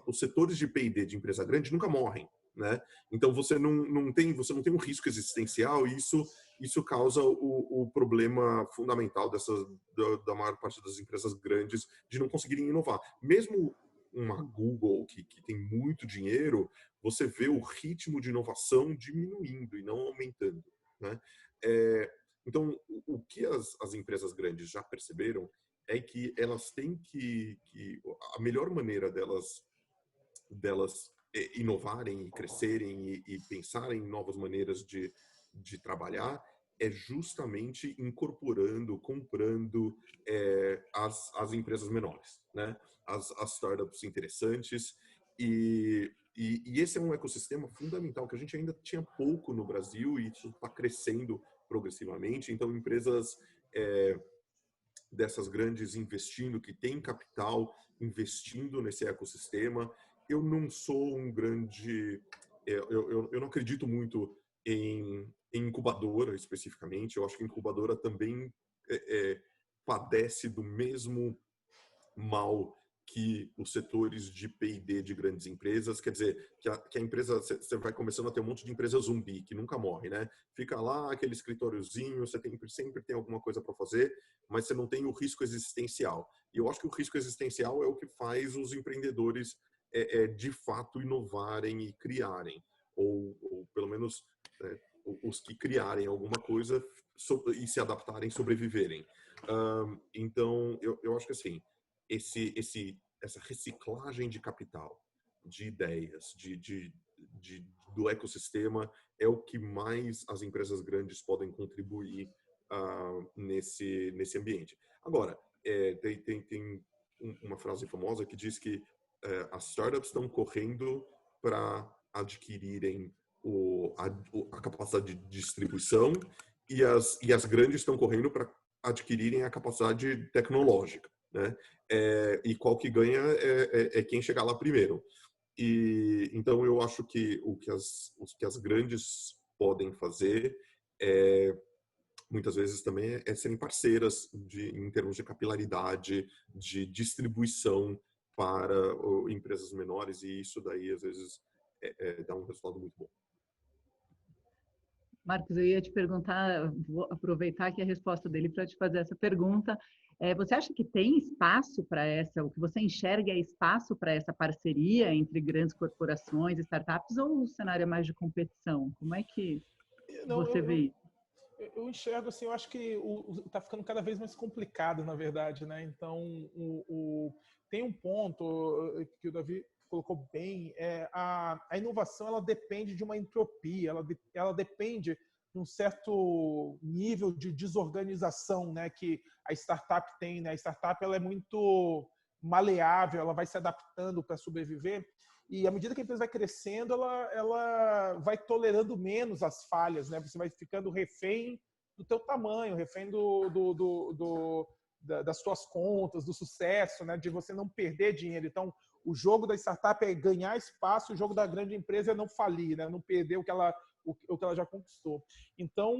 os setores de P&D de empresa grande nunca morrem, né? Então você não tem um risco existencial, e isso causa o problema fundamental da maior parte das empresas grandes de não conseguirem inovar. Mesmo uma Google que tem muito dinheiro, você vê o ritmo de inovação diminuindo e não aumentando, né? Então, o que as empresas grandes já perceberam é que elas têm que a melhor maneira delas inovarem e crescerem e pensarem em novas maneiras de trabalhar é justamente incorporando, comprando as empresas menores, né? As startups interessantes. E esse é um ecossistema fundamental que a gente ainda tinha pouco no Brasil, e isso está crescendo progressivamente. Então, empresas dessas grandes investindo, que têm capital, investindo nesse ecossistema. Eu não sou um grande... Eu não acredito muito em incubadora, especificamente. Eu acho que incubadora também padece do mesmo mal que os setores de P&D de grandes empresas. Quer dizer, que a empresa, você vai começando a ter um monte de empresa zumbi, que nunca morre, né? Fica lá aquele escritóriozinho, você sempre tem alguma coisa para fazer, mas você não tem o risco existencial. E eu acho que o risco existencial é o que faz os empreendedores de fato inovarem e criarem, ou pelo menos os que criarem alguma coisa e se adaptarem, sobreviverem. Então, eu acho que assim, essa reciclagem de capital, de ideias, de do ecossistema é o que mais as empresas grandes podem contribuir nesse ambiente. Agora, tem uma frase famosa que diz que as startups estão correndo para adquirirem a capacidade de distribuição e as grandes estão correndo para adquirirem a capacidade tecnológica, né? E qual que ganha é quem chegar lá primeiro. E então eu acho que o que as grandes podem fazer muitas vezes também é serem parceiras em termos de capilaridade, de distribuição para empresas menores, e isso daí às vezes dá um resultado muito bom. Marcos, eu ia te perguntar, vou aproveitar aqui a resposta dele para te fazer essa pergunta. Você acha que tem espaço para o que você enxerga é espaço para essa parceria entre grandes corporações e startups, ou o cenário é mais de competição? Como é que você vê isso? Eu enxergo assim, eu acho que está ficando cada vez mais complicado, na verdade, né? Então, tem um ponto que o Davi colocou bem, a inovação ela depende de uma entropia, ela depende de um certo nível de desorganização, né, que a startup tem, né? A startup ela é muito maleável, ela vai se adaptando para sobreviver, e à medida que a empresa vai crescendo, ela vai tolerando menos as falhas, né? Você vai ficando refém do teu tamanho, refém das suas contas, do sucesso, né? De você não perder dinheiro. Então, o jogo da startup é ganhar espaço, o jogo da grande empresa é não falir, né? Não perder o que ela já conquistou. Então,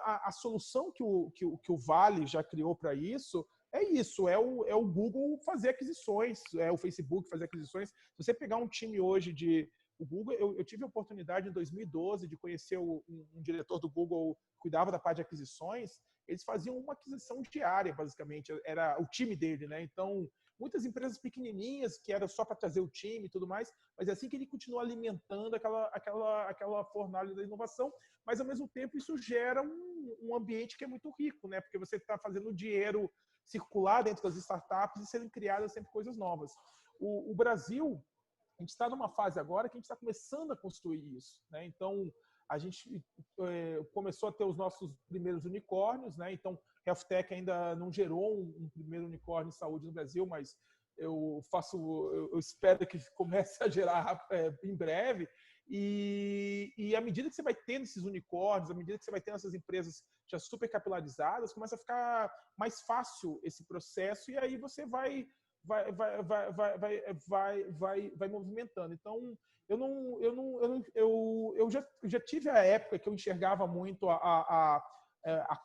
a solução que o Vale já criou para isso é o Google fazer aquisições, é o Facebook fazer aquisições. Se você pegar um time hoje o Google, eu tive a oportunidade em 2012 de conhecer um diretor do Google que cuidava da parte de aquisições. Eles faziam uma aquisição diária, basicamente, era o time dele, né? Então, muitas empresas pequenininhas, que era só para trazer o time e tudo mais, mas é assim que ele continua alimentando aquela fornalha da inovação, mas, ao mesmo tempo, isso gera um ambiente que é muito rico, né? Porque você está fazendo dinheiro circular dentro das startups e serem criadas sempre coisas novas. O Brasil, a gente está numa fase agora que a gente está começando a construir isso, né? Então, a gente começou a ter os nossos primeiros unicórnios, né? Então, Health Tech ainda não gerou um primeiro unicórnio em saúde no Brasil, mas eu espero que comece a gerar em breve. E à medida que você vai tendo esses unicórnios, à medida que você vai tendo essas empresas já super capilarizadas, começa a ficar mais fácil esse processo, e aí você vai movimentando. Então, eu já tive a época que eu enxergava muito a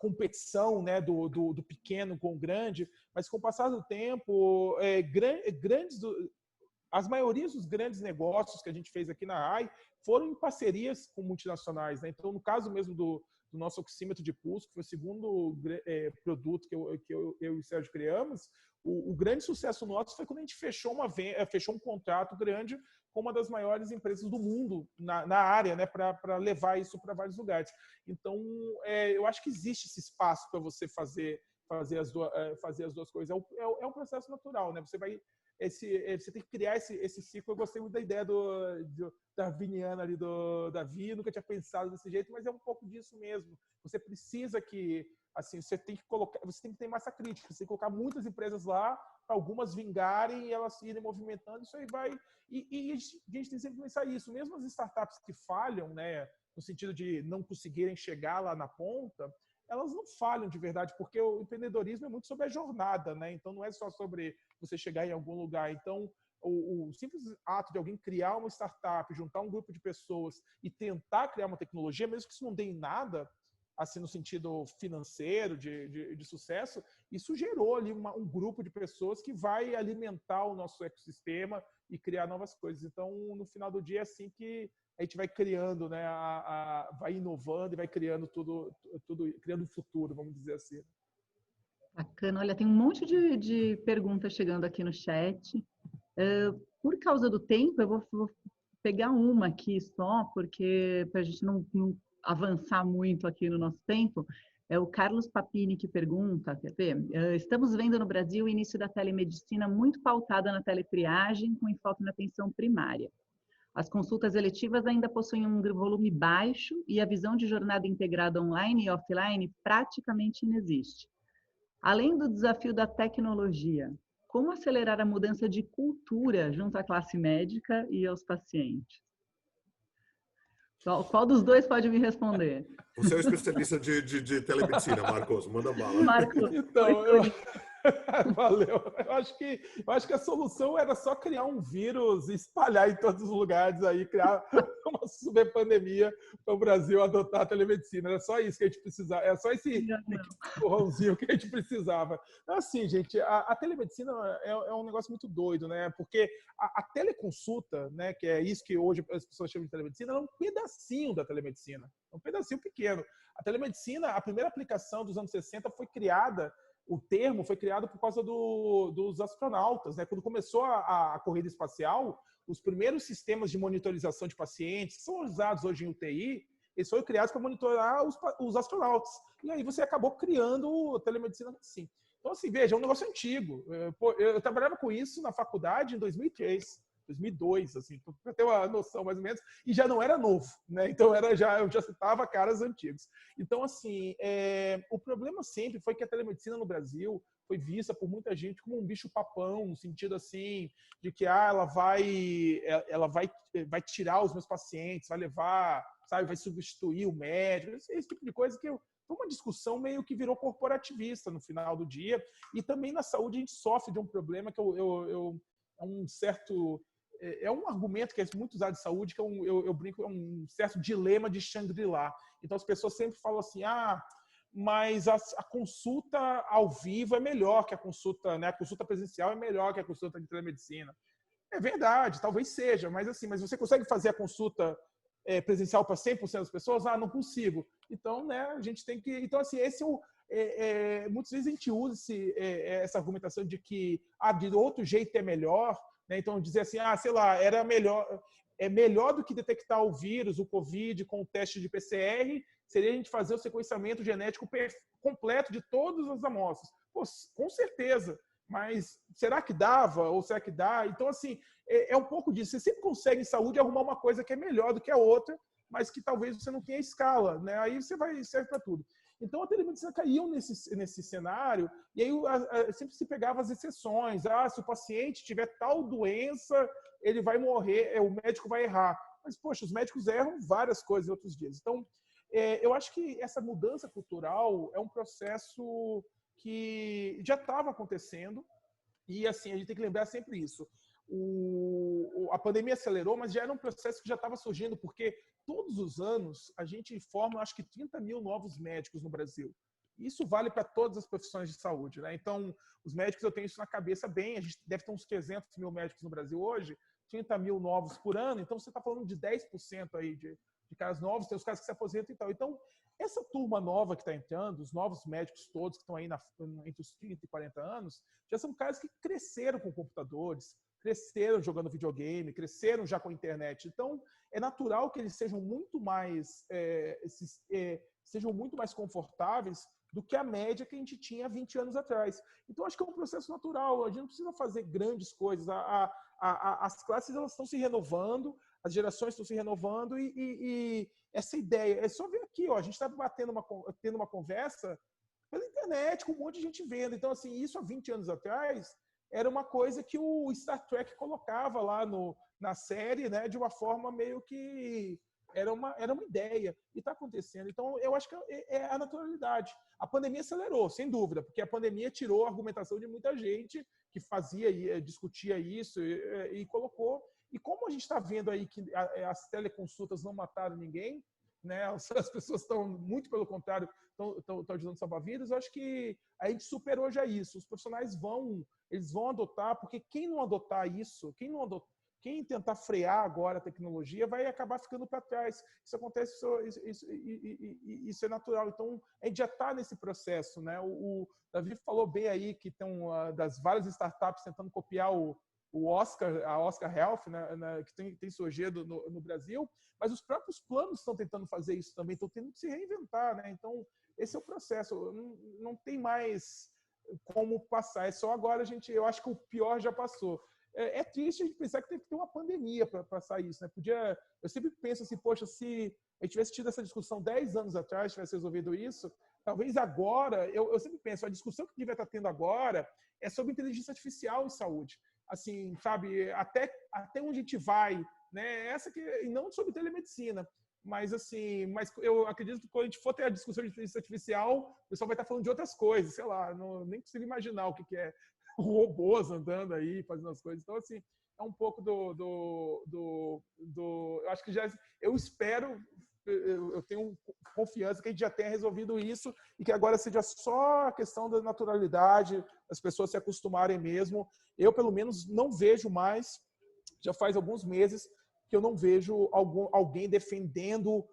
competição, né, do pequeno com o grande, mas com o passar do tempo, as maiorias dos grandes negócios que a gente fez aqui na AI foram em parcerias com multinacionais, né? Então, no caso mesmo do nosso oxímetro de pulso, que foi o segundo produto que eu e o Sérgio criamos, o grande sucesso nosso foi quando a gente fechou um contrato grande com uma das maiores empresas do mundo na área, né, para levar isso para vários lugares. Então, eu acho que existe esse espaço para você fazer as duas coisas. É um processo natural, né? Você tem que criar esse ciclo. Eu gostei muito da ideia do darwiniana ali do Davi, nunca tinha pensado desse jeito, mas é um pouco disso mesmo. Você precisa que, assim, você tem que ter massa crítica, você tem que colocar muitas empresas lá, para algumas vingarem e elas irem movimentando, isso aí vai... E a gente tem sempre que pensar isso. Mesmo as startups que falham, né, no sentido de não conseguirem chegar lá na ponta, elas não falham de verdade, porque o empreendedorismo é muito sobre a jornada, né? Então, não é só sobre você chegar em algum lugar. Então, o simples ato de alguém criar uma startup, juntar um grupo de pessoas e tentar criar uma tecnologia, mesmo que isso não dê em nada, assim, no sentido financeiro, de sucesso, isso gerou ali um grupo de pessoas que vai alimentar o nosso ecossistema e criar novas coisas. Então, no final do dia, é assim que a gente vai criando, né, vai inovando e vai criando tudo, criando um futuro, vamos dizer assim. Bacana. Olha, tem um monte de perguntas chegando aqui no chat. Por causa do tempo, eu vou pegar uma aqui só, porque para a gente não avançar muito aqui no nosso tempo. É o Carlos Papini que pergunta, quer ver? Estamos vendo no Brasil o início da telemedicina muito pautada na teletriagem, com enfoque na atenção primária. As consultas eletivas ainda possuem um volume baixo e a visão de jornada integrada online e offline praticamente inexiste. Além do desafio da tecnologia, como acelerar a mudança de cultura junto à classe médica e aos pacientes? Qual dos dois pode me responder? Você é um especialista de telemedicina, Marcos. Manda bala. Marcos, Então, valeu. Eu acho que a solução era só criar um vírus e espalhar em todos os lugares aí, criar uma super pandemia para o Brasil adotar a telemedicina. Era só isso que a gente precisava. Era só esse empurrãozinho que a gente precisava. Assim, gente, a telemedicina é um negócio muito doido, né? Porque a teleconsulta, né, que é isso que hoje as pessoas chamam de telemedicina, é um pedacinho da telemedicina. É um pedacinho pequeno. A telemedicina, a primeira aplicação dos anos 60 foi criada, o termo foi criado por causa dos astronautas, né? Quando começou a corrida espacial, os primeiros sistemas de monitorização de pacientes, que são usados hoje em UTI, eles foram criados para monitorar os astronautas. E aí você acabou criando telemedicina assim. Então, assim, veja, é um negócio antigo. Eu trabalhava com isso na faculdade em 2003. 2002, assim, para ter uma noção mais ou menos, e já não era novo, né? Então eu já citava caras antigos. Então, assim, o problema sempre foi que a telemedicina no Brasil foi vista por muita gente como um bicho-papão, no sentido assim, de que ela vai tirar os meus pacientes, vai levar, sabe, vai substituir o médico, esse tipo de coisa que foi uma discussão meio que virou corporativista no final do dia. E também na saúde a gente sofre de um problema que é um argumento que é muito usado de saúde, que eu brinco, é um certo dilema de Shangri-La. Então as pessoas sempre falam assim, mas a consulta ao vivo é melhor que a consulta, né? A consulta presencial é melhor que a consulta de telemedicina. É verdade, talvez seja, mas você consegue fazer a consulta presencial para 100% das pessoas? Não consigo. Então, né, a gente tem que... Então, assim, muitas vezes a gente usa essa argumentação de que de outro jeito é melhor, né? Então, dizer assim, sei lá, é melhor do que detectar o vírus, o Covid, com o teste de PCR, seria a gente fazer o sequenciamento genético completo de todas as amostras. Pô, com certeza, mas será que dava? Ou será que dá? Então, assim, é um pouco disso. Você sempre consegue, em saúde, arrumar uma coisa que é melhor do que a outra, mas que talvez você não tenha escala, né? Aí serve para tudo. Então, a telemedicina caiu nesse cenário, e aí sempre se pegava as exceções. Se o paciente tiver tal doença, ele vai morrer, o médico vai errar. Mas, poxa, os médicos erram várias coisas em outros dias. Então, eu acho que essa mudança cultural é um processo que já estava acontecendo, e assim, a gente tem que lembrar sempre isso. A pandemia acelerou, mas já era um processo que já estava surgindo, porque todos os anos a gente forma, acho que 30 mil novos médicos no Brasil. Isso vale para todas as profissões de saúde, né? Então, os médicos, eu tenho isso na cabeça bem, a gente deve ter uns 300 mil médicos no Brasil hoje, 30 mil novos por ano, então você está falando de 10% aí de caras novos, tem os caras que se aposentam e tal. Então, essa turma nova que está entrando, os novos médicos todos que estão aí entre os 30 e 40 anos, já são caras que cresceram com computadores, cresceram jogando videogame, cresceram já com a internet. Então, é natural que eles sejam muito mais confortáveis do que a média que a gente tinha 20 anos atrás. Então, acho que é um processo natural. A gente não precisa fazer grandes coisas. As classes elas estão se renovando, as gerações estão se renovando e essa ideia... É só ver aqui, a gente está tendo uma conversa pela internet, com um monte de gente vendo. Então, assim, isso há 20 anos atrás era uma coisa que o Star Trek colocava lá na série, né, de uma forma meio que era uma ideia, e está acontecendo. Então, eu acho que é a naturalidade. A pandemia acelerou, sem dúvida, porque a pandemia tirou a argumentação de muita gente que discutia isso e colocou. E como a gente está vendo aí que as teleconsultas não mataram ninguém, né, as pessoas estão, muito pelo contrário, estão ajudando a salvar vidas, eu acho que a gente superou já isso. Os profissionais vão adotar, porque quem não adotar isso, quem tentar frear agora a tecnologia vai acabar ficando para trás. Isso acontece, isso é natural. Então, a gente já está nesse processo, né? O Davi falou bem aí que tem das várias startups tentando copiar a Oscar Health, né, que tem surgido no Brasil, mas os próprios planos estão tentando fazer isso também, estão tendo que se reinventar, né? Então, esse é o processo. Não tem mais como passar. É só agora eu acho que o pior já passou. é triste a gente pensar que teve que ter uma pandemia para passar isso, né? Eu sempre penso assim, poxa, se a gente tivesse tido essa discussão 10 anos atrás, tivesse resolvido isso, talvez agora, eu sempre penso, a discussão que devia estar tendo agora é sobre inteligência artificial em saúde. Assim, sabe, até onde a gente vai, né? E não sobre telemedicina. Mas, assim, eu acredito que quando a gente for ter a discussão de inteligência artificial, o pessoal vai estar falando de outras coisas, sei lá, nem consigo imaginar o que é robôs andando aí, fazendo as coisas. Então, assim, é um pouco eu acho que eu espero, eu tenho confiança que a gente já tenha resolvido isso e que agora seja só a questão da naturalidade, as pessoas se acostumarem mesmo. Eu, pelo menos, não vejo mais, já faz alguns meses, que eu não vejo alguém defendendo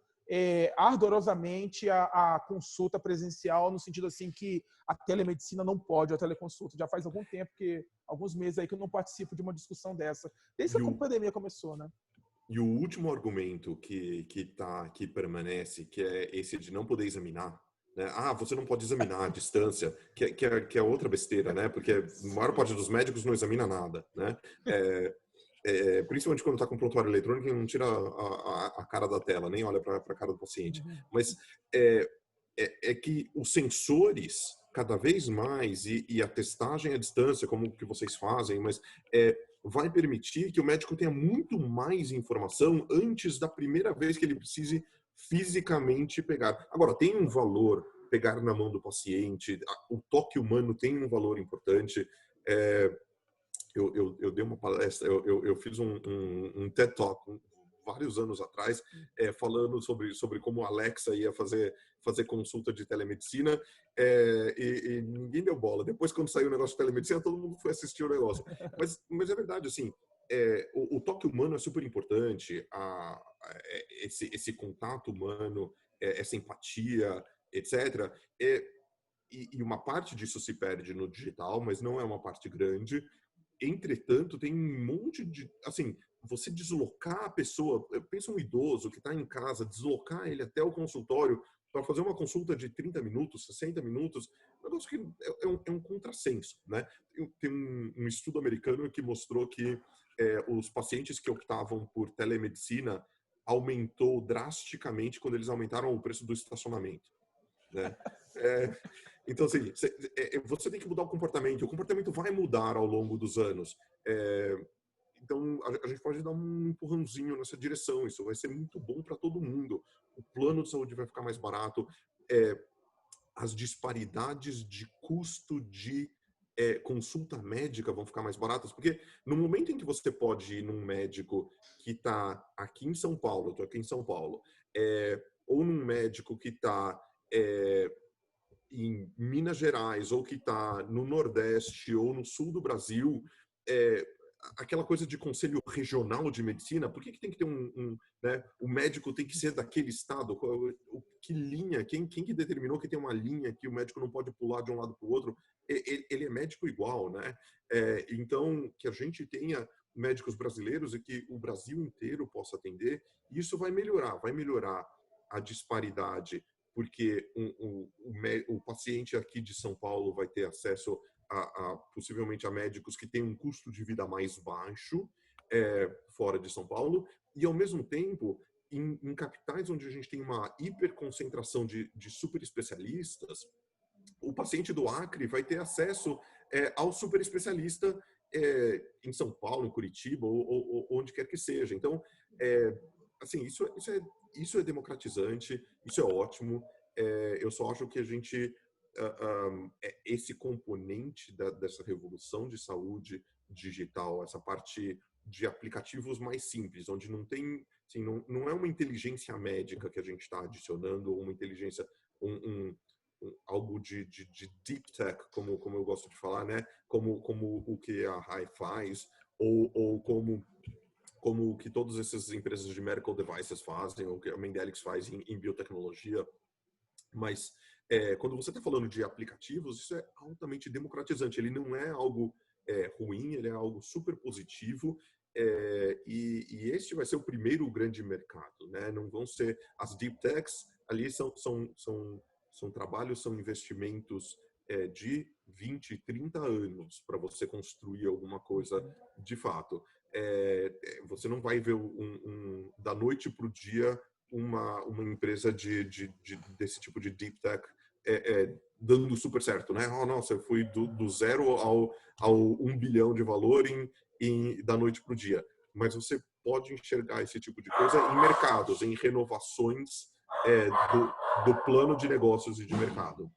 ardorosamente a consulta presencial, no sentido assim que a telemedicina não pode, a teleconsulta. Já faz algum tempo, alguns meses aí que eu não participo de uma discussão dessa, desde que a pandemia começou, né? E o último argumento que permanece, que é esse de não poder examinar, né? Você não pode examinar à distância, que é outra besteira, né? Porque a maior parte dos médicos não examina nada, né? Principalmente quando está com prontuário eletrônico, ele não tira a cara da tela, nem olha para a cara do paciente. Mas é que os sensores, cada vez mais, e a testagem à distância, como que vocês fazem, mas vai permitir que o médico tenha muito mais informação antes da primeira vez que ele precise fisicamente pegar. Agora, tem um valor pegar na mão do paciente, o toque humano tem um valor importante. Eu dei uma palestra, eu fiz um TED Talk vários anos atrás, falando sobre como a Alexa ia fazer consulta de telemedicina, e ninguém deu bola. Depois, quando saiu o negócio de telemedicina, todo mundo foi assistir o negócio. Mas é verdade, assim, o toque humano é super importante, esse contato humano, essa empatia, etc. E uma parte disso se perde no digital, mas não é uma parte grande. Entretanto, tem um monte de... Assim, você deslocar a pessoa... Pensa um idoso que está em casa, deslocar ele até o consultório para fazer uma consulta de 30 minutos, 60 minutos, um negócio que é um contrassenso, né? Tem um estudo americano que mostrou que os pacientes que optavam por telemedicina aumentou drasticamente quando eles aumentaram o preço do estacionamento, né? Então, assim, você tem que mudar o comportamento vai mudar ao longo dos anos. Então, a gente pode dar um empurrãozinho nessa direção, isso vai ser muito bom para todo mundo. O plano de saúde vai ficar mais barato, as disparidades de custo de consulta médica vão ficar mais baratas, porque no momento em que você pode ir num médico que está aqui em São Paulo, eu estou aqui em São Paulo, ou num médico que está em Minas Gerais, ou que está no Nordeste ou no Sul do Brasil, aquela coisa de conselho regional de medicina, por que tem que ter né, o médico tem que ser daquele estado? Que linha? Quem que determinou que tem uma linha que o médico não pode pular de um lado para o outro? Ele é médico igual, né? Então, que a gente tenha médicos brasileiros e que o Brasil inteiro possa atender, isso vai melhorar a disparidade, porque o paciente aqui de São Paulo vai ter acesso possivelmente a médicos que têm um custo de vida mais baixo fora de São Paulo, e ao mesmo tempo, em capitais onde a gente tem uma hiperconcentração de super especialistas, o paciente do Acre vai ter acesso ao super especialista em São Paulo, em Curitiba, ou onde quer que seja. Então, assim, isso é democratizante, isso é ótimo. Eu só acho que a gente... esse componente dessa revolução de saúde digital, essa parte de aplicativos mais simples, onde não tem, assim, não é uma inteligência médica que a gente está adicionando, ou uma inteligência, algo de deep tech, como eu gosto de falar, né? Como o que a RAI faz, ou como o que todas essas empresas de medical devices fazem, ou que a Mendelix faz em biotecnologia. Mas quando você está falando de aplicativos, isso é altamente democratizante. Ele não é algo ruim, ele é algo super positivo. E este vai ser o primeiro grande mercado, né? Não vão ser as deep techs, ali são trabalhos, são investimentos de 20, 30 anos para você construir alguma coisa de fato. Você não vai ver da noite para o dia uma empresa desse tipo de deep tech dando super certo, né? Oh, nossa, eu fui do zero ao 1 bilhão de valor da noite para o dia. Mas você pode enxergar esse tipo de coisa em mercados, em renovações do plano de negócios e de mercado.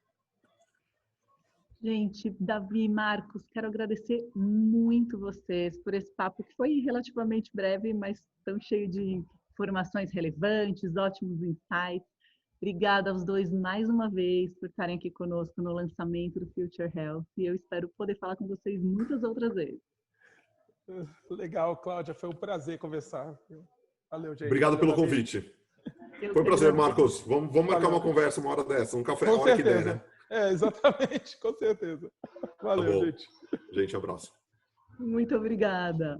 Gente, Davi, Marcos, quero agradecer muito vocês por esse papo que foi relativamente breve, mas tão cheio de informações relevantes, ótimos insights. Obrigada aos dois mais uma vez por estarem aqui conosco no lançamento do Future Health e eu espero poder falar com vocês muitas outras vezes. Legal, Cláudia, foi um prazer conversar. Valeu, gente. Obrigado pelo convite. Foi um prazer, Marcos. Vamos marcar uma conversa uma hora dessa, um café, a hora que der, né? Exatamente, com certeza. Valeu, tá gente. Gente, abraço. Muito obrigada.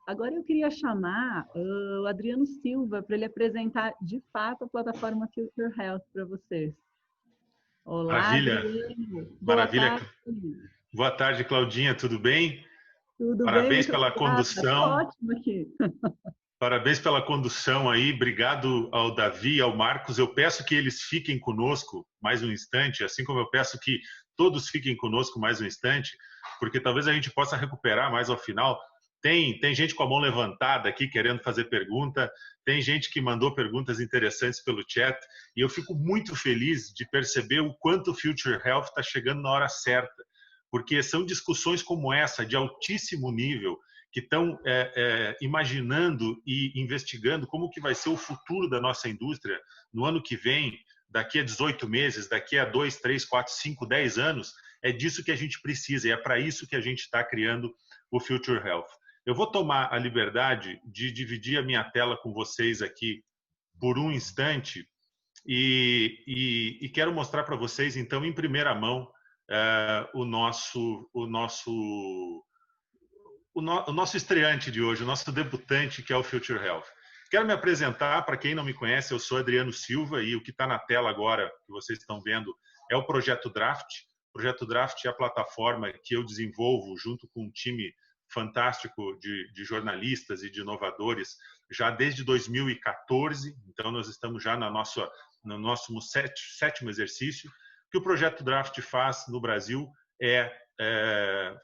Agora eu queria chamar o Adriano Silva para ele apresentar de fato a plataforma Future Health para vocês. Olá, Maravilha. Adriano. Maravilha. Boa tarde, Claudinha, tudo bem? Tudo Parabéns bem? pela condução. Ótimo aqui. Parabéns pela condução aí. Obrigado ao Davi e ao Marcos. Eu peço que eles fiquem conosco mais um instante, assim como eu peço que todos fiquem conosco mais um instante, porque talvez a gente possa recuperar mais ao final. Tem gente com a mão levantada aqui querendo fazer pergunta, tem gente que mandou perguntas interessantes pelo chat, e eu fico muito feliz de perceber o quanto o Future Health está chegando na hora certa, porque são discussões como essa, de altíssimo nível, que estão imaginando e investigando como que vai ser o futuro da nossa indústria no ano que vem, daqui a 18 meses, daqui a 2, 3, 4, 5, 10 anos. É disso que a gente precisa e é para isso que a gente está criando o Future Health. Eu vou tomar a liberdade de dividir a minha tela com vocês aqui por um instante e quero mostrar para vocês, então, em primeira mão, o nosso estreante de hoje, o nosso debutante, que é o Future Health. Quero me apresentar, para quem não me conhece, eu sou Adriano Silva e o que está na tela agora, que vocês estão vendo, é o Projeto Draft. O Projeto Draft é a plataforma que eu desenvolvo junto com um time fantástico de jornalistas e de inovadores já desde 2014, então nós estamos já no nosso sétimo exercício. O que o Projeto Draft faz no Brasil é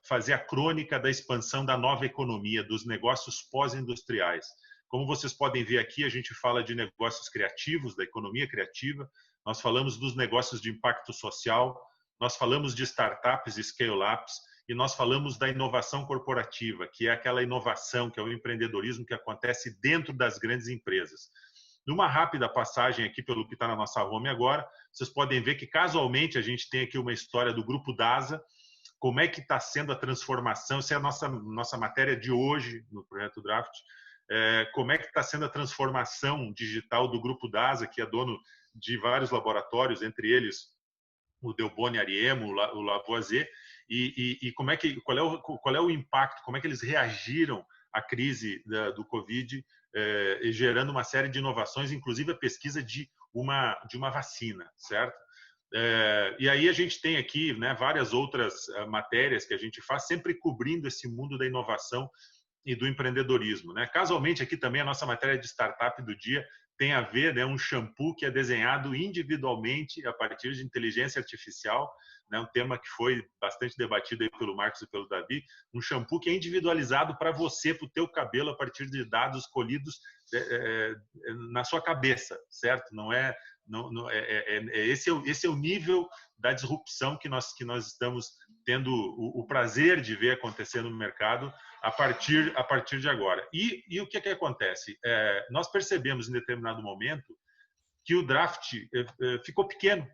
fazer a crônica da expansão da nova economia, dos negócios pós-industriais. Como vocês podem ver aqui, a gente fala de negócios criativos, da economia criativa, nós falamos dos negócios de impacto social, nós falamos de startups e scale-ups, e nós falamos da inovação corporativa, que é aquela inovação, que é o empreendedorismo que acontece dentro das grandes empresas. Numa rápida passagem aqui pelo que está na nossa home agora, vocês podem ver que casualmente a gente tem aqui uma história do Grupo DASA, como é que está sendo a transformação, essa é a nossa matéria de hoje no Projeto Draft, como é que está sendo a transformação digital do Grupo DASA, que é dono de vários laboratórios, entre eles o Delboni Ariemo, o Lavoisier, e qual é o impacto, como é que eles reagiram à crise do Covid, gerando uma série de inovações, inclusive a pesquisa de uma vacina, certo? E aí a gente tem aqui, né, várias outras matérias que a gente faz, sempre cobrindo esse mundo da inovação e do empreendedorismo, né? Casualmente aqui também a nossa matéria de startup do dia tem a ver, né, um shampoo que é desenhado individualmente a partir de inteligência artificial, né, um tema que foi bastante debatido aí pelo Marcos e pelo Davi, um shampoo que é individualizado para você, para o teu cabelo, a partir de dados colhidos na sua cabeça, certo? Esse é o nível da disrupção que nós estamos tendo o prazer de ver acontecer no mercado a partir de agora. E o que acontece? Nós percebemos em determinado momento que o draft ficou pequeno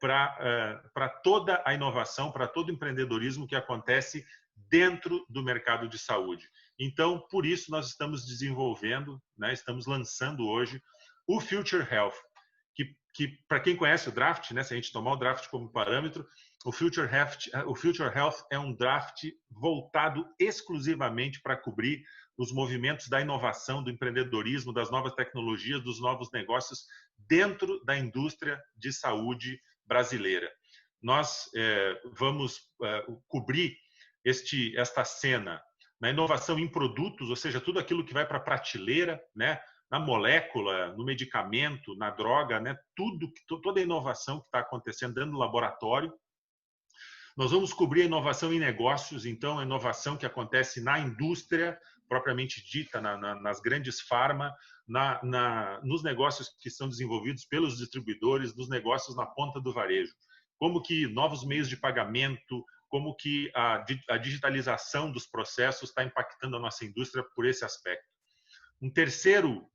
para toda a inovação, para todo o empreendedorismo que acontece dentro do mercado de saúde. Então, por isso, nós estamos desenvolvendo, né, estamos lançando hoje o Future Health, que para quem conhece o draft, né, se a gente tomar o draft como parâmetro, o Future Health é um draft voltado exclusivamente para cobrir os movimentos da inovação, do empreendedorismo, das novas tecnologias, dos novos negócios dentro da indústria de saúde brasileira. nós vamos cobrir esta cena na inovação em produtos, ou seja, tudo aquilo que vai para a prateleira, né? Na molécula, no medicamento, na droga, né? Toda a inovação que está acontecendo dentro do laboratório. Nós vamos cobrir a inovação em negócios, então a inovação que acontece na indústria, propriamente dita, nas grandes farma, nos negócios que são desenvolvidos pelos distribuidores, nos negócios na ponta do varejo. Como que novos meios de pagamento, como que a digitalização dos processos está impactando a nossa indústria por esse aspecto. Um terceiro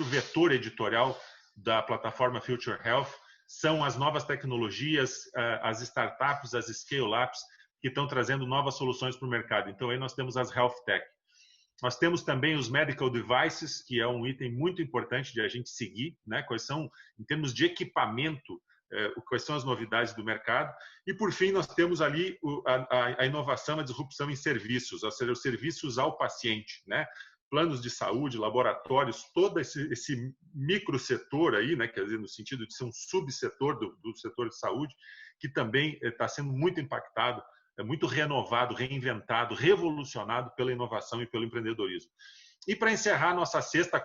vetor editorial da plataforma Future Health são as novas tecnologias, as startups, as scale-ups, que estão trazendo novas soluções para o mercado. Então, aí nós temos as Health Tech. Nós temos também os Medical Devices, que é um item muito importante de a gente seguir, né? Quais são, em termos de equipamento, quais são as novidades do mercado. E, por fim, nós temos ali a inovação, a disrupção em serviços, ou seja, os serviços ao paciente, né? Planos de saúde, laboratórios, todo esse microsetor aí, né? Quer dizer, no sentido de ser um subsetor do setor de saúde, que também está sendo muito impactado, muito renovado, reinventado, revolucionado pela inovação e pelo empreendedorismo. E para encerrar, nossa sexta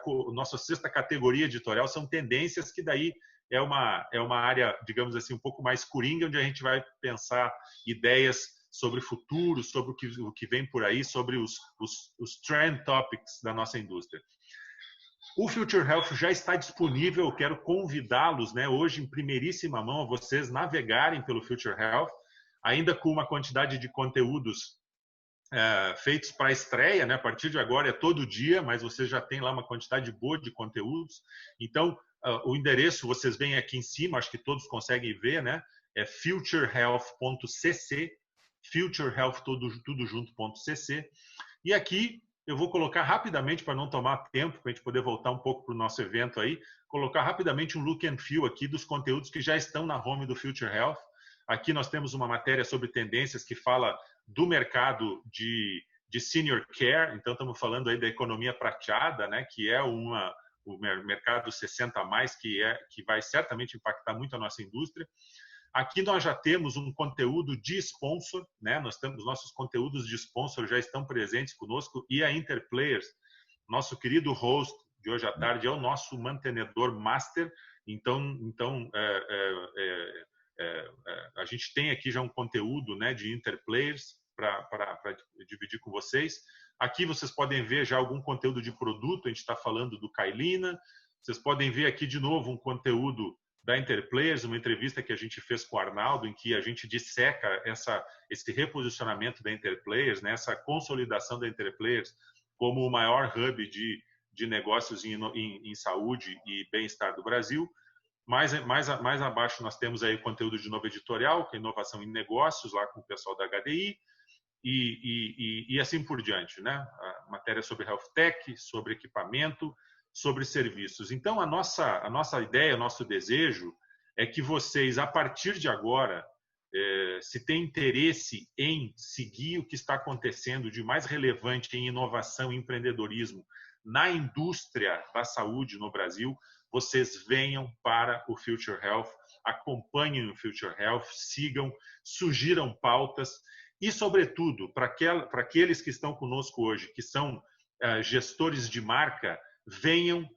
categoria editorial são tendências, que daí é uma área, digamos assim, um pouco mais coringa, onde a gente vai pensar ideias sobre o futuro, sobre o que vem por aí, sobre os trend topics da nossa indústria. O Future Health já está disponível, eu quero convidá-los, né, hoje em primeiríssima mão, a vocês navegarem pelo Future Health, ainda com uma quantidade de conteúdos feitos para a estreia, né? A partir de agora é todo dia, mas você já tem lá uma quantidade boa de conteúdos. Então, o endereço vocês veem aqui em cima, acho que todos conseguem ver, né? É futurehealth.cc, futurehealth tudo junto.cc. E aqui eu vou colocar rapidamente, para não tomar tempo, para a gente poder voltar um pouco para o nosso evento aí, colocar rapidamente um look and feel aqui dos conteúdos que já estão na home do Future Health. Aqui nós temos uma matéria sobre tendências que fala do mercado de senior care, então estamos falando aí da economia prateada, né, que é o mercado 60+, que vai certamente impactar muito a nossa indústria. Aqui nós já temos um conteúdo de sponsor, né, nós temos nossos conteúdos de sponsor já estão presentes conosco, e a Interplayers, nosso querido host de hoje à tarde, é o nosso mantenedor master, então a gente tem aqui já um conteúdo, né, de Interplayers para dividir com vocês. Aqui vocês podem ver já algum conteúdo de produto, a gente está falando do Kailina. Vocês podem ver aqui de novo um conteúdo da Interplayers, uma entrevista que a gente fez com o Arnaldo, em que a gente disseca esse reposicionamento da Interplayers, né, essa consolidação da Interplayers como o maior hub de negócios em saúde e bem-estar do Brasil. Mais abaixo nós temos aí o conteúdo de novo editorial, que é inovação em negócios, lá com o pessoal da HDI, e assim por diante, né? A matéria sobre Health Tech, sobre equipamento, sobre serviços. Então, a nossa ideia, o nosso desejo é que vocês, a partir de agora, se têm interesse em seguir o que está acontecendo de mais relevante em inovação e empreendedorismo na indústria da saúde no Brasil, vocês venham para o Future Health, acompanhem o Future Health, sigam, sugiram pautas e, sobretudo, para aqueles que estão conosco hoje, que são gestores de marca, venham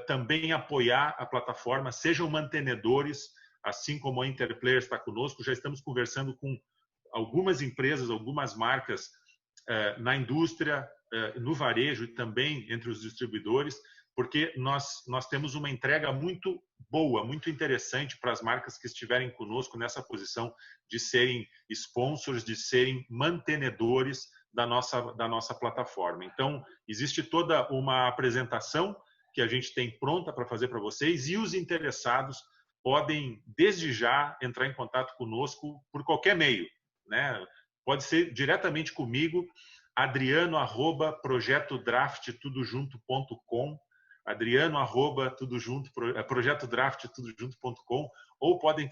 também apoiar a plataforma, sejam mantenedores, assim como a Interplayers está conosco. Já estamos conversando com algumas empresas, algumas marcas na indústria, no varejo e também entre os distribuidores, porque nós temos uma entrega muito boa, muito interessante para as marcas que estiverem conosco nessa posição de serem sponsors, de serem mantenedores da nossa plataforma. Então, existe toda uma apresentação que a gente tem pronta para fazer para vocês, e os interessados podem, desde já, entrar em contato conosco por qualquer meio, né? Pode ser diretamente comigo, adriano@projetodraft.tudojunto.com, projetodraft.tudojunto.com, ou podem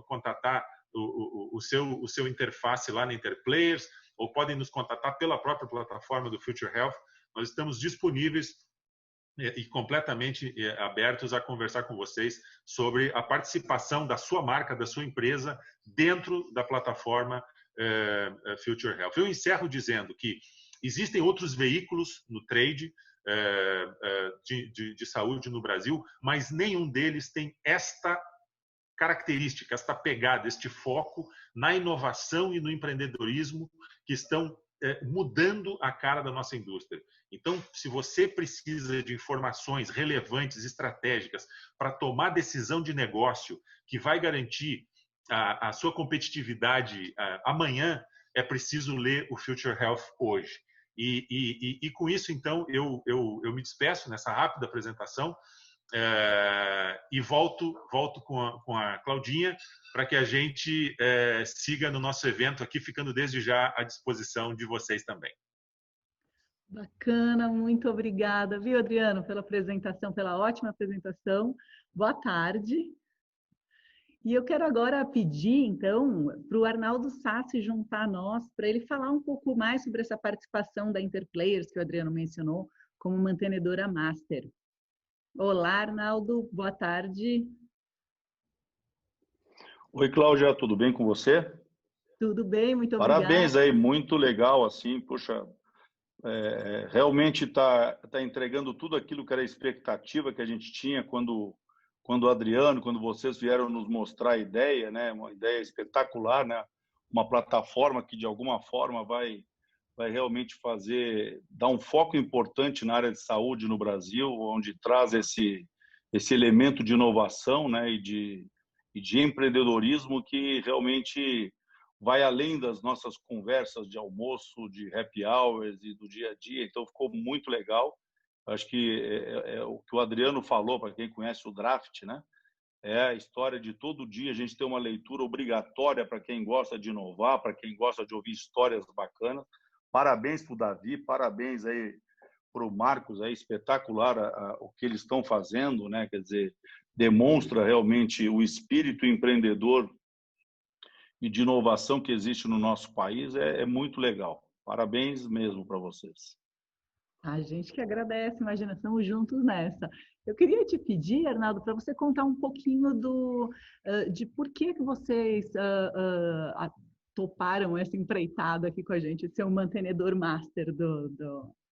contatar o seu interface lá na Interplayers, ou podem nos contatar pela própria plataforma do Future Health. Nós estamos disponíveis e completamente abertos a conversar com vocês sobre a participação da sua marca, da sua empresa dentro da plataforma Future Health. Eu encerro dizendo que existem outros veículos no trade de saúde no Brasil, mas nenhum deles tem esta característica, esta pegada, este foco na inovação e no empreendedorismo que estão mudando a cara da nossa indústria. Então, se você precisa de informações relevantes, estratégicas, para tomar decisão de negócio que vai garantir a sua competitividade amanhã, é preciso ler o Future Health hoje. E com isso, então, eu me despeço nessa rápida apresentação e volto com a Claudinha para que a gente siga no nosso evento aqui, ficando desde já à disposição de vocês também. Bacana, muito obrigada, viu, Adriano, pela apresentação, pela ótima apresentação. Boa tarde. E eu quero agora pedir, então, para o Arnaldo Sá se juntar a nós, para ele falar um pouco mais sobre essa participação da Interplayers, que o Adriano mencionou, como mantenedora master. Olá, Arnaldo, boa tarde. Oi, Cláudia, tudo bem com você? Tudo bem, muito obrigada. Parabéns aí, muito legal, assim, puxa, realmente está entregando tudo aquilo que era a expectativa que a gente tinha quando o Adriano, quando vocês vieram nos mostrar a ideia, né, uma ideia espetacular, né, uma plataforma que de alguma forma vai realmente dar um foco importante na área de saúde no Brasil, onde traz esse elemento de inovação, né, e de empreendedorismo que realmente vai além das nossas conversas de almoço, de happy hours e do dia a dia. Então, ficou muito legal. Acho que é o que o Adriano falou, para quem conhece o Draft, né? É a história de todo dia a gente ter uma leitura obrigatória para quem gosta de inovar, para quem gosta de ouvir histórias bacanas. Parabéns para o Davi, parabéns aí para o Marcos, aí, espetacular o que eles estão fazendo, né? Quer dizer, demonstra realmente o espírito empreendedor e de inovação que existe no nosso país. É muito legal. Parabéns mesmo para vocês. A gente que agradece, imagina, estamos juntos nessa. Eu queria te pedir, Arnaldo, para você contar um pouquinho de por que vocês toparam essa empreitada aqui com a gente, de ser um mantenedor master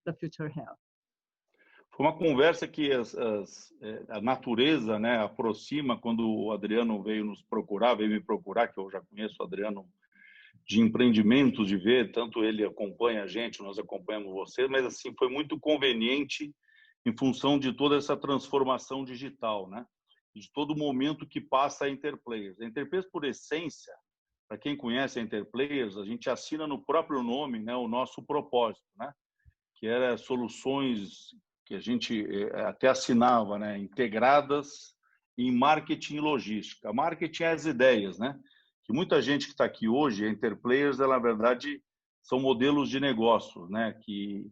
da Future Health. Foi uma conversa que a natureza, né, aproxima. Quando o Adriano veio me procurar, que eu já conheço o Adriano de empreendimentos, de ver, tanto ele acompanha a gente, nós acompanhamos você, mas assim, foi muito conveniente em função de toda essa transformação digital, né? De todo momento que passa a Interplayers. A Interplayers, por essência, para quem conhece a Interplayers, a gente assina no próprio nome, né, o nosso propósito, né? Que era soluções que a gente até assinava, né, integradas em marketing e logística. Marketing é as ideias, né? Que muita gente que está aqui hoje, a Interplayers, ela, na verdade, são modelos de negócio, né? Que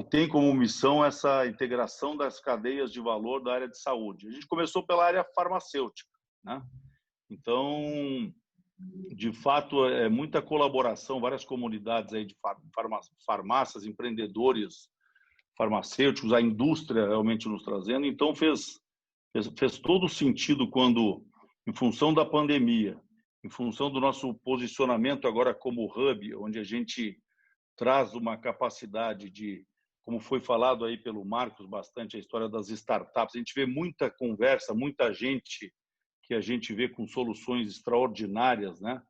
tem como missão essa integração das cadeias de valor da área de saúde. A gente começou pela área farmacêutica, né? Então, de fato, é muita colaboração, várias comunidades aí de farmácias, empreendedores farmacêuticos, a indústria realmente nos trazendo. Então, fez todo sentido quando, em função da pandemia, em função do nosso posicionamento agora como hub, onde a gente traz uma capacidade de, como foi falado aí pelo Marcos bastante, a história das startups. A gente vê muita conversa, muita gente que a gente vê com soluções extraordinárias, né?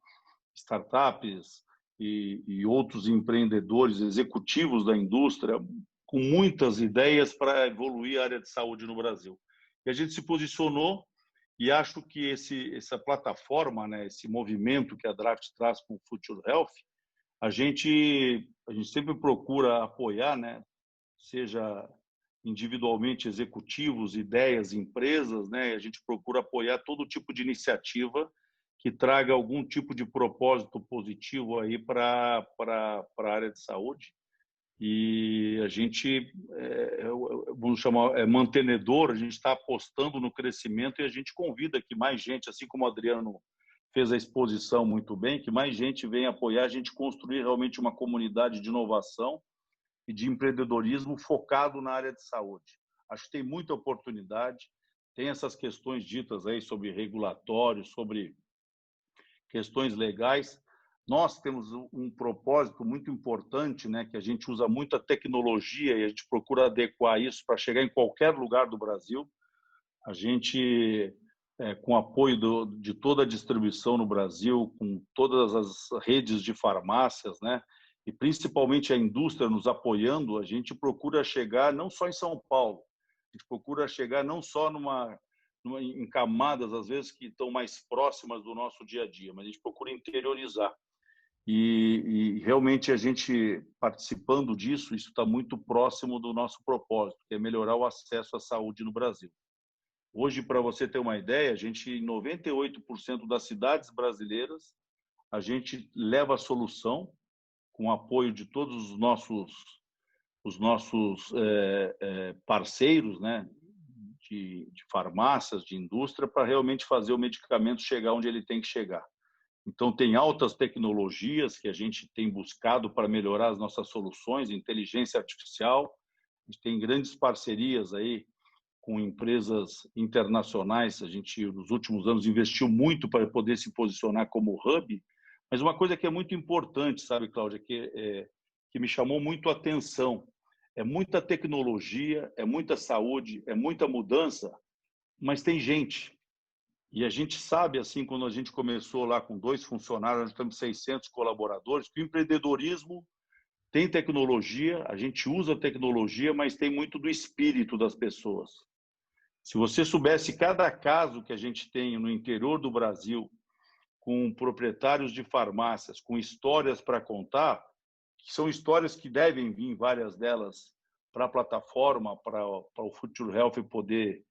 Startups e outros empreendedores, executivos da indústria, com muitas ideias para evoluir a área de saúde no Brasil. E a gente se posicionou, e acho que essa plataforma, né, esse movimento que a Draft traz com o Future Health, a gente sempre procura apoiar, né, seja individualmente executivos, ideias, empresas, né, a gente procura apoiar todo tipo de iniciativa que traga algum tipo de propósito positivo aí para a área de saúde. E a gente, vamos chamar, mantenedor, a gente está apostando no crescimento e a gente convida que mais gente, assim como o Adriano fez a exposição muito bem, que mais gente venha apoiar a gente construir realmente uma comunidade de inovação e de empreendedorismo focado na área de saúde. Acho que tem muita oportunidade. Tem essas questões ditas aí sobre regulatório, sobre questões legais. Nós temos um propósito muito importante, né, que a gente usa muita tecnologia e a gente procura adequar isso para chegar em qualquer lugar do Brasil. A gente, com apoio de toda a distribuição no Brasil, com todas as redes de farmácias, né, e principalmente a indústria nos apoiando, a gente procura chegar não só em São Paulo, a gente procura chegar não só em camadas, às vezes, que estão mais próximas do nosso dia a dia, mas a gente procura interiorizar. E realmente a gente, participando disso, isso está muito próximo do nosso propósito, que é melhorar o acesso à saúde no Brasil. Hoje, para você ter uma ideia, a gente, em 98% das cidades brasileiras, a gente leva a solução, com o apoio de todos os nossos parceiros, né, de farmácias, de indústria, para realmente fazer o medicamento chegar onde ele tem que chegar. Então, tem altas tecnologias que a gente tem buscado para melhorar as nossas soluções, inteligência artificial. A gente tem grandes parcerias aí com empresas internacionais. A gente, nos últimos anos, investiu muito para poder se posicionar como hub. Mas uma coisa que é muito importante, sabe, Cláudia, que me chamou muito a atenção, é muita tecnologia, é muita saúde, é muita mudança, mas tem gente. E a gente sabe, assim, quando a gente começou lá com 2 funcionários, nós temos 600 colaboradores, que o empreendedorismo tem tecnologia, a gente usa tecnologia, mas tem muito do espírito das pessoas. Se você soubesse cada caso que a gente tem no interior do Brasil, com proprietários de farmácias, com histórias para contar, que são histórias que devem vir, várias delas, para a plataforma, para o Future Health poder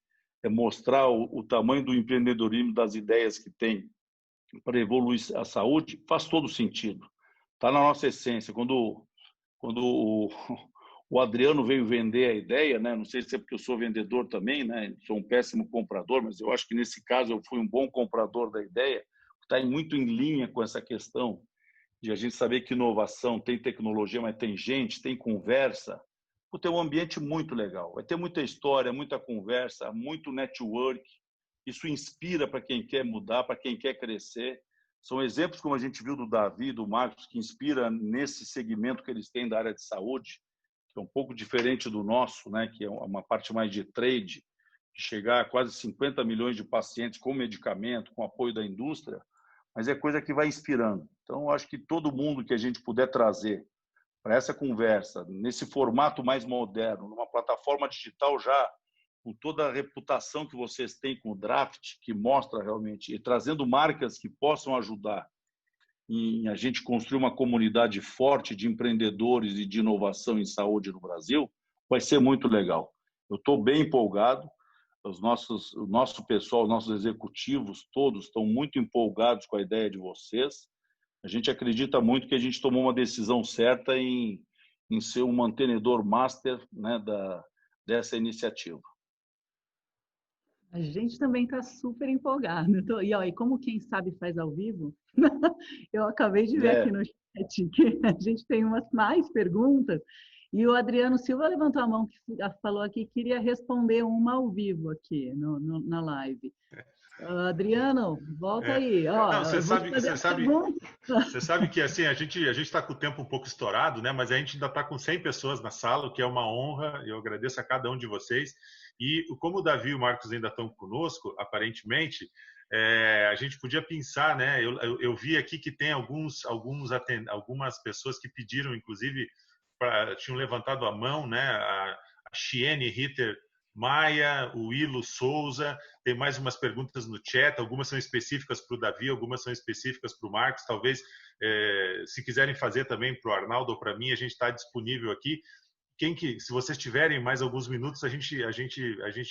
mostrar o tamanho do empreendedorismo, das ideias que tem para evoluir a saúde, faz todo sentido. Está na nossa essência. Quando o Adriano veio vender a ideia, né? Não sei se é porque eu sou vendedor também, né? Sou um péssimo comprador, mas eu acho que nesse caso eu fui um bom comprador da ideia. Está muito em linha com essa questão de a gente saber que inovação tem tecnologia, mas tem gente, tem conversa. Tem um ambiente muito legal. Vai ter muita história, muita conversa, muito network. Isso inspira para quem quer mudar, para quem quer crescer. São exemplos, como a gente viu do Davi, do Marcos, que inspira nesse segmento que eles têm da área de saúde, que é um pouco diferente do nosso, né? Que é uma parte mais de trade, de chegar a quase 50 milhões de pacientes com medicamento, com apoio da indústria, mas é coisa que vai inspirando. Então, eu acho que todo mundo que a gente puder trazer para essa conversa, nesse formato mais moderno, numa plataforma digital já com toda a reputação que vocês têm com o Draft, que mostra realmente, e trazendo marcas que possam ajudar em a gente construir uma comunidade forte de empreendedores e de inovação em saúde no Brasil, vai ser muito legal. Eu estou bem empolgado, o nosso pessoal, os nossos executivos, todos estão muito empolgados com a ideia de vocês. A gente acredita muito que a gente tomou uma decisão certa em ser um mantenedor master, né, dessa iniciativa. A gente também está super empolgado. E como quem sabe faz ao vivo, eu acabei de ver aqui no chat que a gente tem umas mais perguntas. E o Adriano Silva levantou a mão, que falou aqui que queria responder uma ao vivo aqui na live. Adriano, volta aí. Não, você sabe que assim, a gente está com o tempo um pouco estourado, né? Mas a gente ainda está com 100 pessoas na sala, o que é uma honra. Eu agradeço a cada um de vocês. E como o Davi e o Marcos ainda estão conosco, aparentemente, a gente podia pensar, né? Eu vi aqui que tem algumas pessoas que pediram, inclusive, tinham levantado a mão, né? A Chiene Ritter Maia, o Ilo Souza, tem mais umas perguntas no chat, algumas são específicas para o Davi, algumas são específicas para o Marcos, talvez se quiserem fazer também para o Arnaldo ou para mim, a gente está disponível aqui. Se vocês tiverem mais alguns minutos, a gente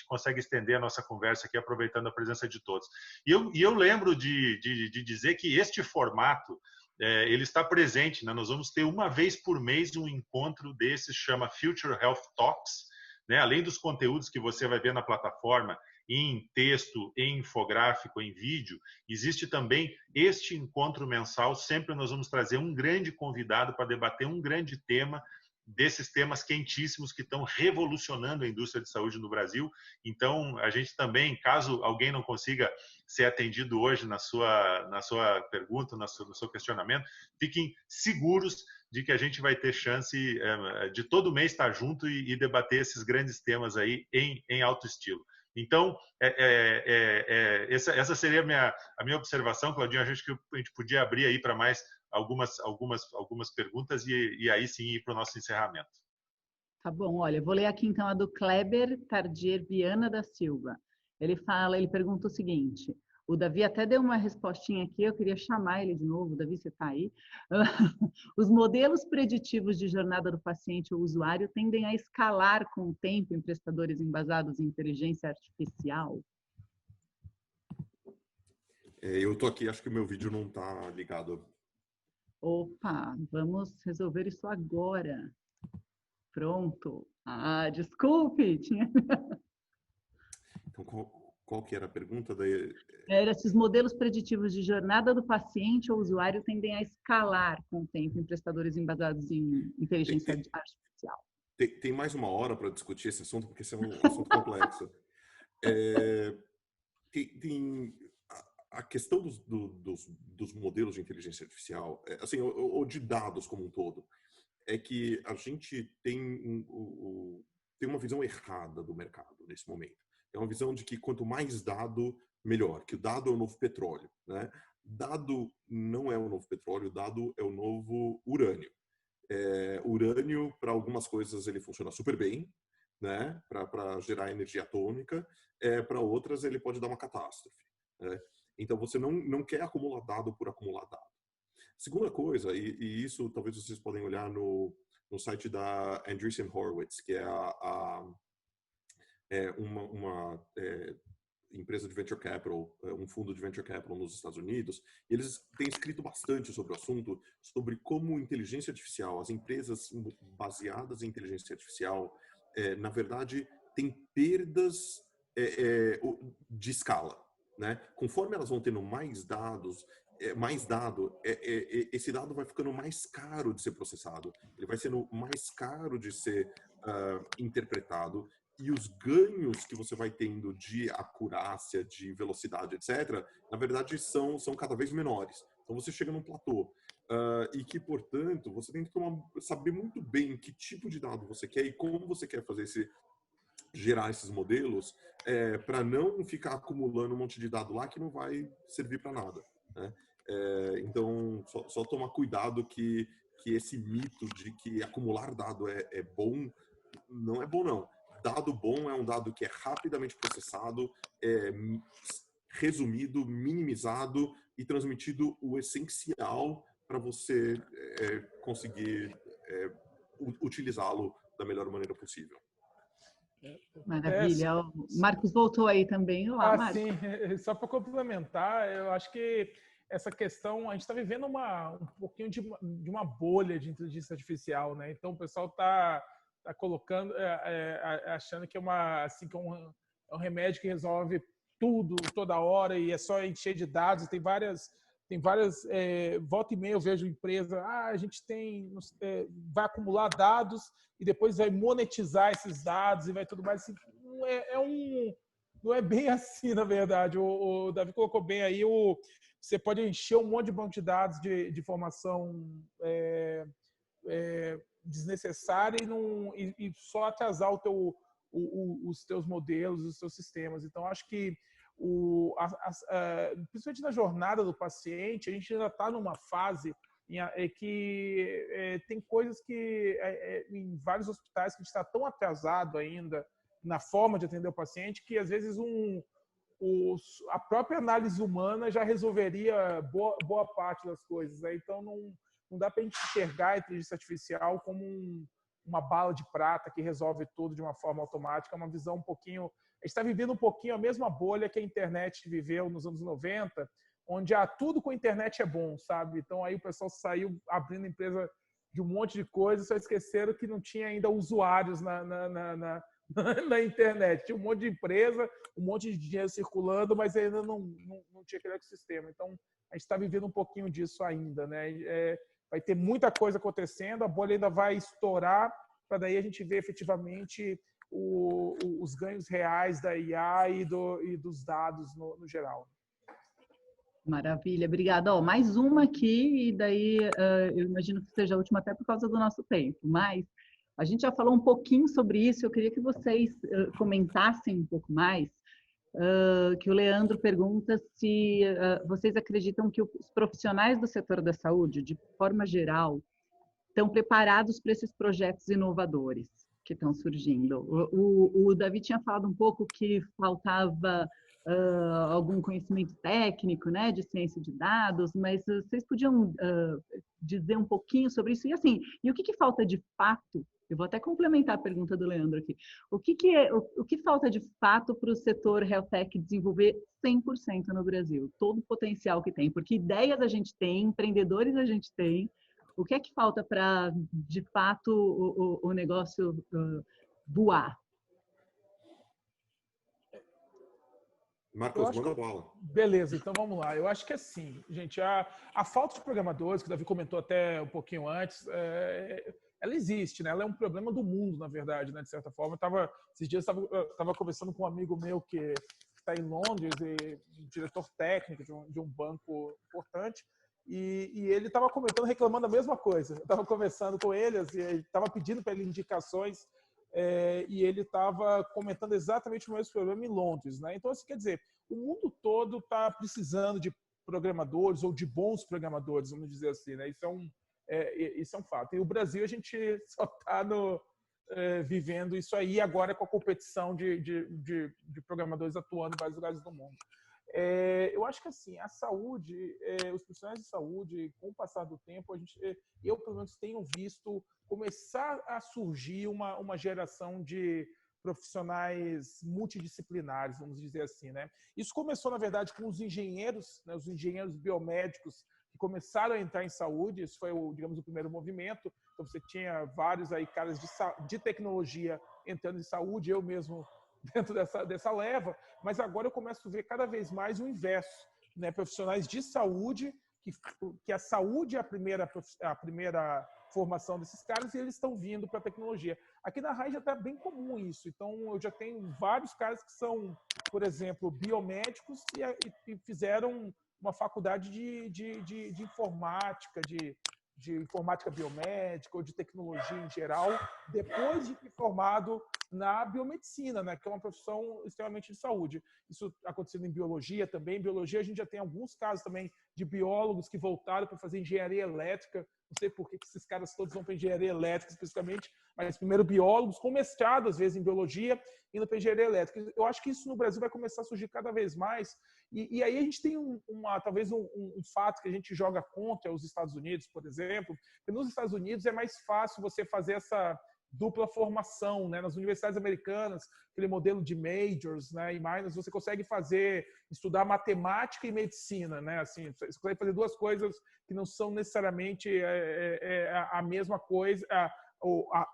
consegue estender a nossa conversa aqui, aproveitando a presença de todos. E eu lembro de dizer que este formato, ele está presente, né? Nós vamos ter uma vez por mês um encontro desses, chama Future Health Talks, né? Além dos conteúdos que você vai ver na plataforma, em texto, em infográfico, em vídeo, existe também este encontro mensal. Sempre nós vamos trazer um grande convidado para debater um grande tema desses temas quentíssimos que estão revolucionando a indústria de saúde no Brasil. Então, a gente também, caso alguém não consiga ser atendido hoje na sua pergunta, no seu questionamento, fiquem seguros de que a gente vai ter chance de todo mês estar junto e debater esses grandes temas aí em alto estilo. Então, essa seria a minha observação, Claudinho. Acho que a gente podia abrir aí para mais algumas perguntas e aí sim ir para o nosso encerramento. Tá bom, olha, eu vou ler aqui então a do Kleber Tardier Viana da Silva. Ele pergunta o seguinte: o Davi até deu uma respostinha aqui, eu queria chamar ele de novo. Davi, você está aí? Os modelos preditivos de jornada do paciente ou usuário tendem a escalar com o tempo em prestadores embasados em inteligência artificial? Eu estou aqui, acho que o meu vídeo não está ligado. Opa, vamos resolver isso agora. Pronto. Ah, desculpe. Então, qual que era a pergunta? Era se os modelos preditivos de jornada do paciente ou usuário tendem a escalar com o tempo em prestadores embasados em inteligência artificial. Tem mais uma hora para discutir esse assunto, porque esse é um assunto complexo. A questão dos modelos de inteligência artificial, assim, ou de dados como um todo, é que a gente tem uma visão errada do mercado nesse momento. É uma visão de que quanto mais dado, melhor, que o dado é o novo petróleo, né? Dado não é o novo petróleo, dado é o novo urânio. Urânio, para algumas coisas, ele funciona super bem, né? Para gerar energia atômica, para outras ele pode dar uma catástrofe, né? Então você não quer acumular dado por acumular dado. Segunda coisa, e isso talvez vocês podem olhar no site da Andreessen Horowitz, que é uma empresa de venture capital, um fundo de venture capital nos Estados Unidos. E eles têm escrito bastante sobre o assunto, sobre como inteligência artificial, as empresas baseadas em inteligência artificial, na verdade, têm perdas de escala, né? Conforme elas vão tendo mais dados, esse dado vai ficando mais caro de ser processado, ele vai sendo mais caro de ser interpretado, e os ganhos que você vai tendo de acurácia, de velocidade, etc., na verdade são cada vez menores. Então você chega num platô e que, portanto, você tem que saber muito bem que tipo de dado você quer e como você quer gerar esses modelos, para não ficar acumulando um monte de dado lá que não vai servir para nada, né? Então, só tomar cuidado que esse mito de que acumular dado é bom, não é bom, não. Dado bom é um dado que é rapidamente processado, resumido, minimizado e transmitido o essencial para você conseguir utilizá-lo da melhor maneira possível. Maravilha. O Marcos voltou aí também. Olá, Marcos. Sim, só para complementar, eu acho que essa questão, a gente está vivendo um pouquinho de uma bolha de inteligência artificial, né? Então o pessoal está colocando, achando que é um remédio que resolve tudo, toda hora, e é só encher de dados. Tem várias volta e meia eu vejo empresa, a gente vai acumular dados e depois vai monetizar esses dados e vai tudo mais. Assim, não é bem assim, na verdade. O Davi colocou bem aí, você pode encher um monte de banco de dados de informação desnecessária e só atrasar os teus modelos, os teus sistemas. Então, acho que principalmente na jornada do paciente, a gente ainda está numa fase que tem coisas que em vários hospitais que a gente está tão atrasado ainda na forma de atender o paciente que às vezes a própria análise humana já resolveria boa parte das coisas, né? Então não dá para a gente enxergar a inteligência artificial como uma bala de prata que resolve tudo de uma forma automática. É uma visão um pouquinho... A gente está vivendo um pouquinho a mesma bolha que a internet viveu nos anos 90, onde tudo com a internet é bom, sabe? Então aí o pessoal saiu abrindo empresa de um monte de coisa, só esqueceram que não tinha ainda usuários na internet. Tinha um monte de empresa, um monte de dinheiro circulando, mas ainda não tinha aquele ecossistema. Então a gente está vivendo um pouquinho disso ainda, né? vai ter muita coisa acontecendo, a bolha ainda vai estourar, para daí a gente ver efetivamente os ganhos reais da IA e dos dados no geral. Maravilha, obrigada. Ó, mais uma aqui, e daí eu imagino que seja a última até por causa do nosso tempo, mas a gente já falou um pouquinho sobre isso, eu queria que vocês comentassem um pouco mais, que o Leandro pergunta se vocês acreditam que os profissionais do setor da saúde, de forma geral, estão preparados para esses projetos inovadores que estão surgindo. O Davi tinha falado um pouco que faltava algum conhecimento técnico, né, de ciência de dados, mas vocês podiam dizer um pouquinho sobre isso? E assim, e o que falta de fato? Eu vou até complementar a pergunta do Leandro aqui. O que falta de fato para o setor Health Tech desenvolver 100% no Brasil? Todo o potencial que tem, porque ideias a gente tem, empreendedores a gente tem. O que é que falta para, de fato, o negócio voar? Marcos, manda bola. Beleza, então vamos lá. Eu acho que assim, gente, a falta de programadores, que o Davi comentou até um pouquinho antes, ela existe, né? Ela é um problema do mundo, na verdade, né? De certa forma. Esses dias eu estava conversando com um amigo meu que está em Londres, diretor técnico de um banco importante, e ele estava comentando, reclamando a mesma coisa. Eu estava conversando com eles e estava pedindo para ele indicações, e ele estava comentando exatamente o mesmo problema em Londres, né? Então, assim, quer dizer, o mundo todo está precisando de programadores ou de bons programadores, vamos dizer assim, né? Isso é um fato. E o Brasil, a gente só está vivendo isso aí agora com a competição de programadores atuando em vários lugares do mundo. Eu acho que assim, a saúde, os profissionais de saúde, com o passar do tempo, eu pelo menos tenho visto começar a surgir uma geração de profissionais multidisciplinares, vamos dizer assim, né? Isso começou, na verdade, com os engenheiros, né, os engenheiros biomédicos, que começaram a entrar em saúde. Isso foi, digamos, o primeiro movimento. Então, você tinha vários aí caras de tecnologia entrando em saúde, eu mesmo dentro dessa leva, mas agora eu começo a ver cada vez mais o inverso, né? Profissionais de saúde, que a saúde é a primeira formação desses caras, e eles estão vindo para a tecnologia. Aqui na RAI já está bem comum isso, então eu já tenho vários caras que são, por exemplo, biomédicos e fizeram uma faculdade de informática, de informática biomédica ou de tecnologia em geral, depois de ter formado na biomedicina, né, que é uma profissão extremamente de saúde. Isso acontecendo em biologia também. Em biologia, a gente já tem alguns casos também de biólogos que voltaram para fazer engenharia elétrica. Não sei por que esses caras todos vão para engenharia elétrica especificamente, mas primeiro biólogos com mestrado, às vezes, em biologia, indo para engenharia elétrica. Eu acho que isso no Brasil vai começar a surgir cada vez mais. E aí a gente tem talvez um fato que a gente joga contra os Estados Unidos, por exemplo, porque nos Estados Unidos é mais fácil você fazer essa dupla formação, né? Nas universidades americanas, aquele modelo de majors, né, e minors, você consegue estudar matemática e medicina, né? Assim, você consegue fazer duas coisas que não são necessariamente a mesma coisa,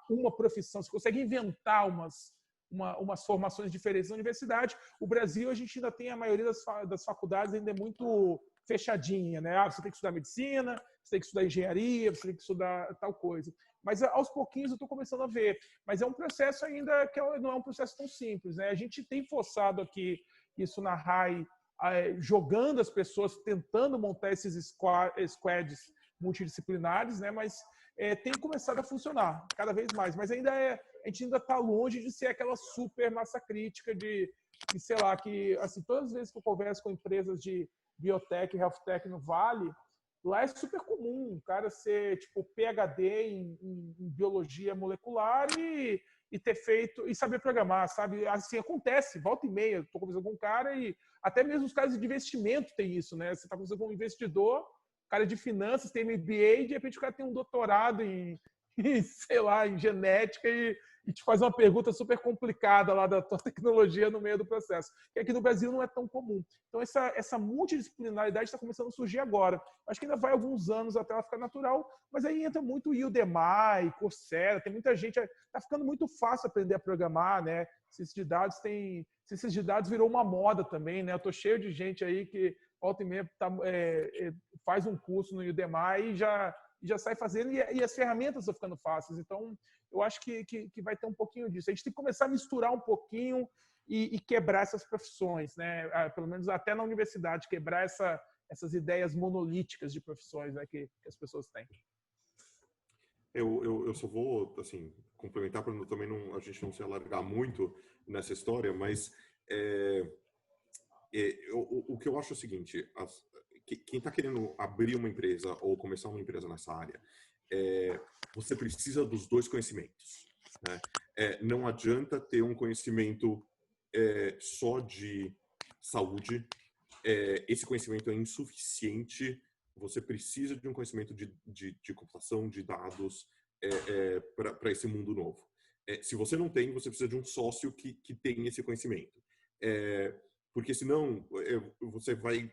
uma profissão. Você consegue inventar umas formações diferentes na universidade. O Brasil, a gente ainda tem a maioria das faculdades ainda é muito fechadinha, né? Você tem que estudar medicina, você tem que estudar engenharia, você tem que estudar tal coisa. Mas aos pouquinhos eu estou começando a ver. Mas é um processo ainda que não é um processo tão simples, né? A gente tem forçado aqui isso na RAI, jogando as pessoas, tentando montar esses squads multidisciplinares, né? Mas tem começado a funcionar cada vez mais. Mas a gente ainda está longe de ser aquela super massa crítica de sei lá, que assim, todas as vezes que eu converso com empresas de biotech, health tech no Vale, lá é super comum o cara ser tipo PhD em biologia molecular e ter feito e saber programar, sabe? Assim, acontece, volta e meia, estou conversando com um cara e até mesmo os caras de investimento tem isso, né? Você está conversando com um investidor, cara de finanças, tem MBA, e de repente o cara tem um doutorado em sei lá, em genética e te faz uma pergunta super complicada lá da tua tecnologia no meio do processo. Que aqui no Brasil não é tão comum. Então, essa multidisciplinaridade está começando a surgir agora. Acho que ainda vai alguns anos até ela ficar natural, mas aí entra muito o Udemy, Coursera, tem muita gente... Está ficando muito fácil aprender a programar, né? Ciência de dados virou uma moda também, né? Eu estou cheio de gente aí que volta e meia faz um curso no Udemy e já sai fazendo, e as ferramentas estão ficando fáceis. Então, eu acho que vai ter um pouquinho disso. A gente tem que começar a misturar um pouquinho e quebrar essas profissões, né? Pelo menos até na universidade, quebrar essas ideias monolíticas de profissões, né, que as pessoas têm. Eu só vou, assim, complementar para também a gente não se alargar muito nessa história, mas o que eu acho é o seguinte: quem está querendo abrir uma empresa ou começar uma empresa nessa área, você precisa dos dois conhecimentos, né? Não adianta ter um conhecimento só de saúde. Esse conhecimento é insuficiente. Você precisa de um conhecimento de computação, de dados, para esse mundo novo. Se você não tem, você precisa de um sócio que tem esse conhecimento. Porque senão você vai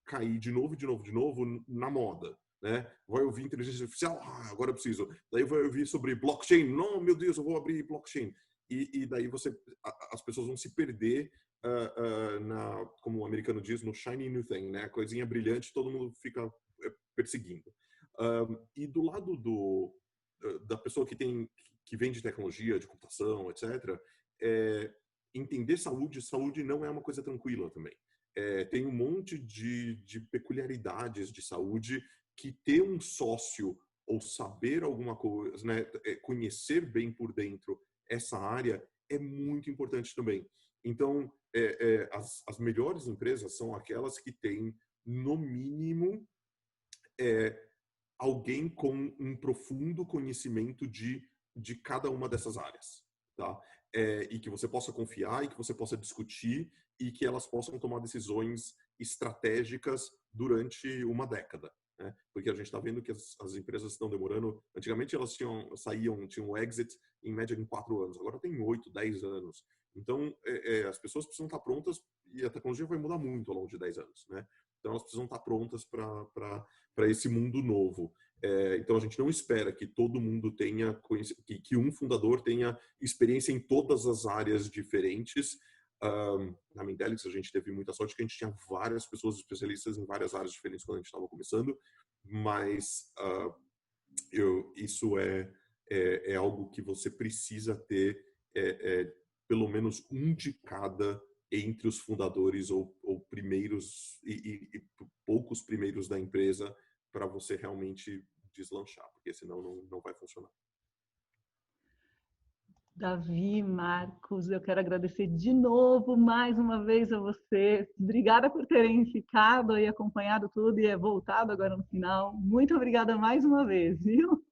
cair de novo na moda, né? Vai ouvir inteligência artificial, agora eu preciso. Daí vai ouvir sobre blockchain, não, meu Deus, eu vou abrir blockchain. E daí as pessoas vão se perder como o americano diz, no shiny new thing, né? A coisinha brilhante, todo mundo fica perseguindo. E do lado da pessoa que vem de tecnologia, de computação, etc., entender saúde não é uma coisa tranquila também. Tem um monte de peculiaridades de saúde que ter um sócio ou saber alguma coisa, né, conhecer bem por dentro essa área é muito importante também. Então, as melhores empresas são aquelas que têm, no mínimo, alguém com um profundo conhecimento de cada uma dessas áreas, tá? E que você possa confiar, e que você possa discutir, e que elas possam tomar decisões estratégicas durante uma década, né? Porque a gente está vendo que as empresas estão demorando. Antigamente elas tinham um exit em média em 4 anos, agora tem 8, 10 anos. Então, as pessoas precisam estar prontas, e a tecnologia vai mudar muito ao longo de 10 anos, né? Então, elas precisam estar prontas para esse mundo novo. Então, a gente não espera que todo mundo tenha, que um fundador tenha experiência em todas as áreas diferentes. Na Mendelix, a gente teve muita sorte que a gente tinha várias pessoas especialistas em várias áreas diferentes quando a gente estava começando, mas isso é algo que você precisa ter pelo menos um de cada entre os fundadores ou primeiros e poucos primeiros da empresa para você realmente deslanchar, porque senão não vai funcionar. Davi, Marcos, eu quero agradecer de novo, mais uma vez a vocês. Obrigada por terem ficado e acompanhado tudo e voltado agora no final. Muito obrigada mais uma vez, viu?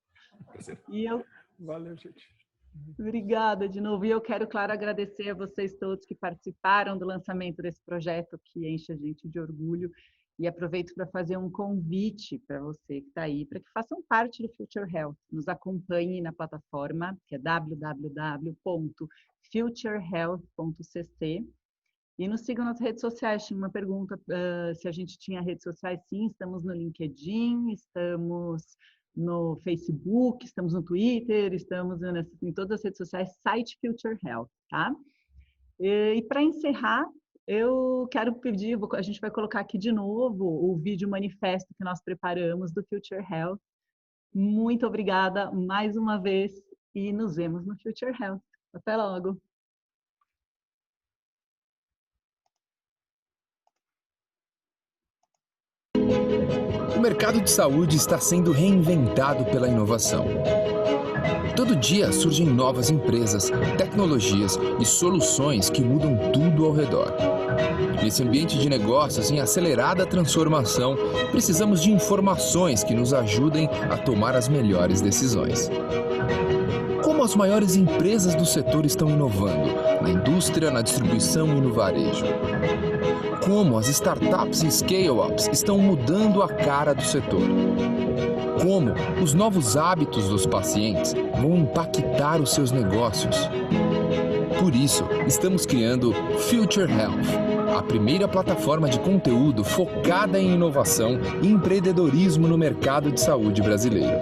Valeu, gente. Obrigada de novo. E eu quero, claro, agradecer a vocês todos que participaram do lançamento desse projeto que enche a gente de orgulho. E aproveito para fazer um convite para você que está aí, para que façam parte do Future Health. Nos acompanhe na plataforma, que é www.futurehealth.cc. E nos sigam nas redes sociais. Tinha uma pergunta se a gente tinha redes sociais. Sim, estamos no LinkedIn, estamos no Facebook, estamos no Twitter, estamos em todas as redes sociais, site Future Health, tá? E para encerrar, eu quero pedir, a gente vai colocar aqui de novo o vídeo manifesto que nós preparamos do Future Health. Muito obrigada mais uma vez e nos vemos no Future Health. Até logo! O mercado de saúde está sendo reinventado pela inovação. Todo dia surgem novas empresas, tecnologias e soluções que mudam tudo ao redor. Nesse ambiente de negócios em acelerada transformação, precisamos de informações que nos ajudem a tomar as melhores decisões. Como as maiores empresas do setor estão inovando, na indústria, na distribuição e no varejo? Como as startups e scale-ups estão mudando a cara do setor? Como os novos hábitos dos pacientes vão impactar os seus negócios? Por isso, estamos criando Future Health, a primeira plataforma de conteúdo focada em inovação e empreendedorismo no mercado de saúde brasileiro.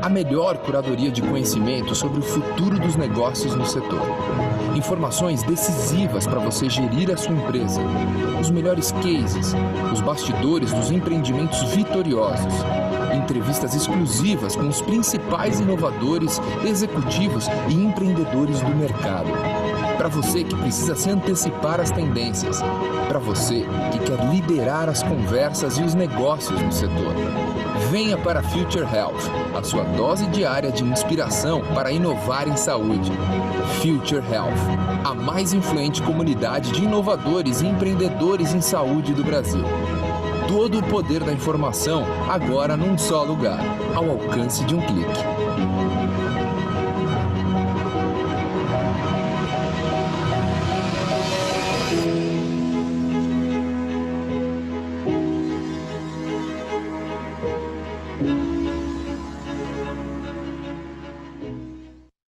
A melhor curadoria de conhecimento sobre o futuro dos negócios no setor. Informações decisivas para você gerir a sua empresa. Os melhores cases, os bastidores dos empreendimentos vitoriosos. Entrevistas exclusivas com os principais inovadores, executivos e empreendedores do mercado. Para você que precisa se antecipar às tendências. Para você que quer liderar as conversas e os negócios no setor. Venha para Future Health, a sua dose diária de inspiração para inovar em saúde. Future Health, a mais influente comunidade de inovadores e empreendedores em saúde do Brasil. Todo o poder da informação agora num só lugar, ao alcance de um clique.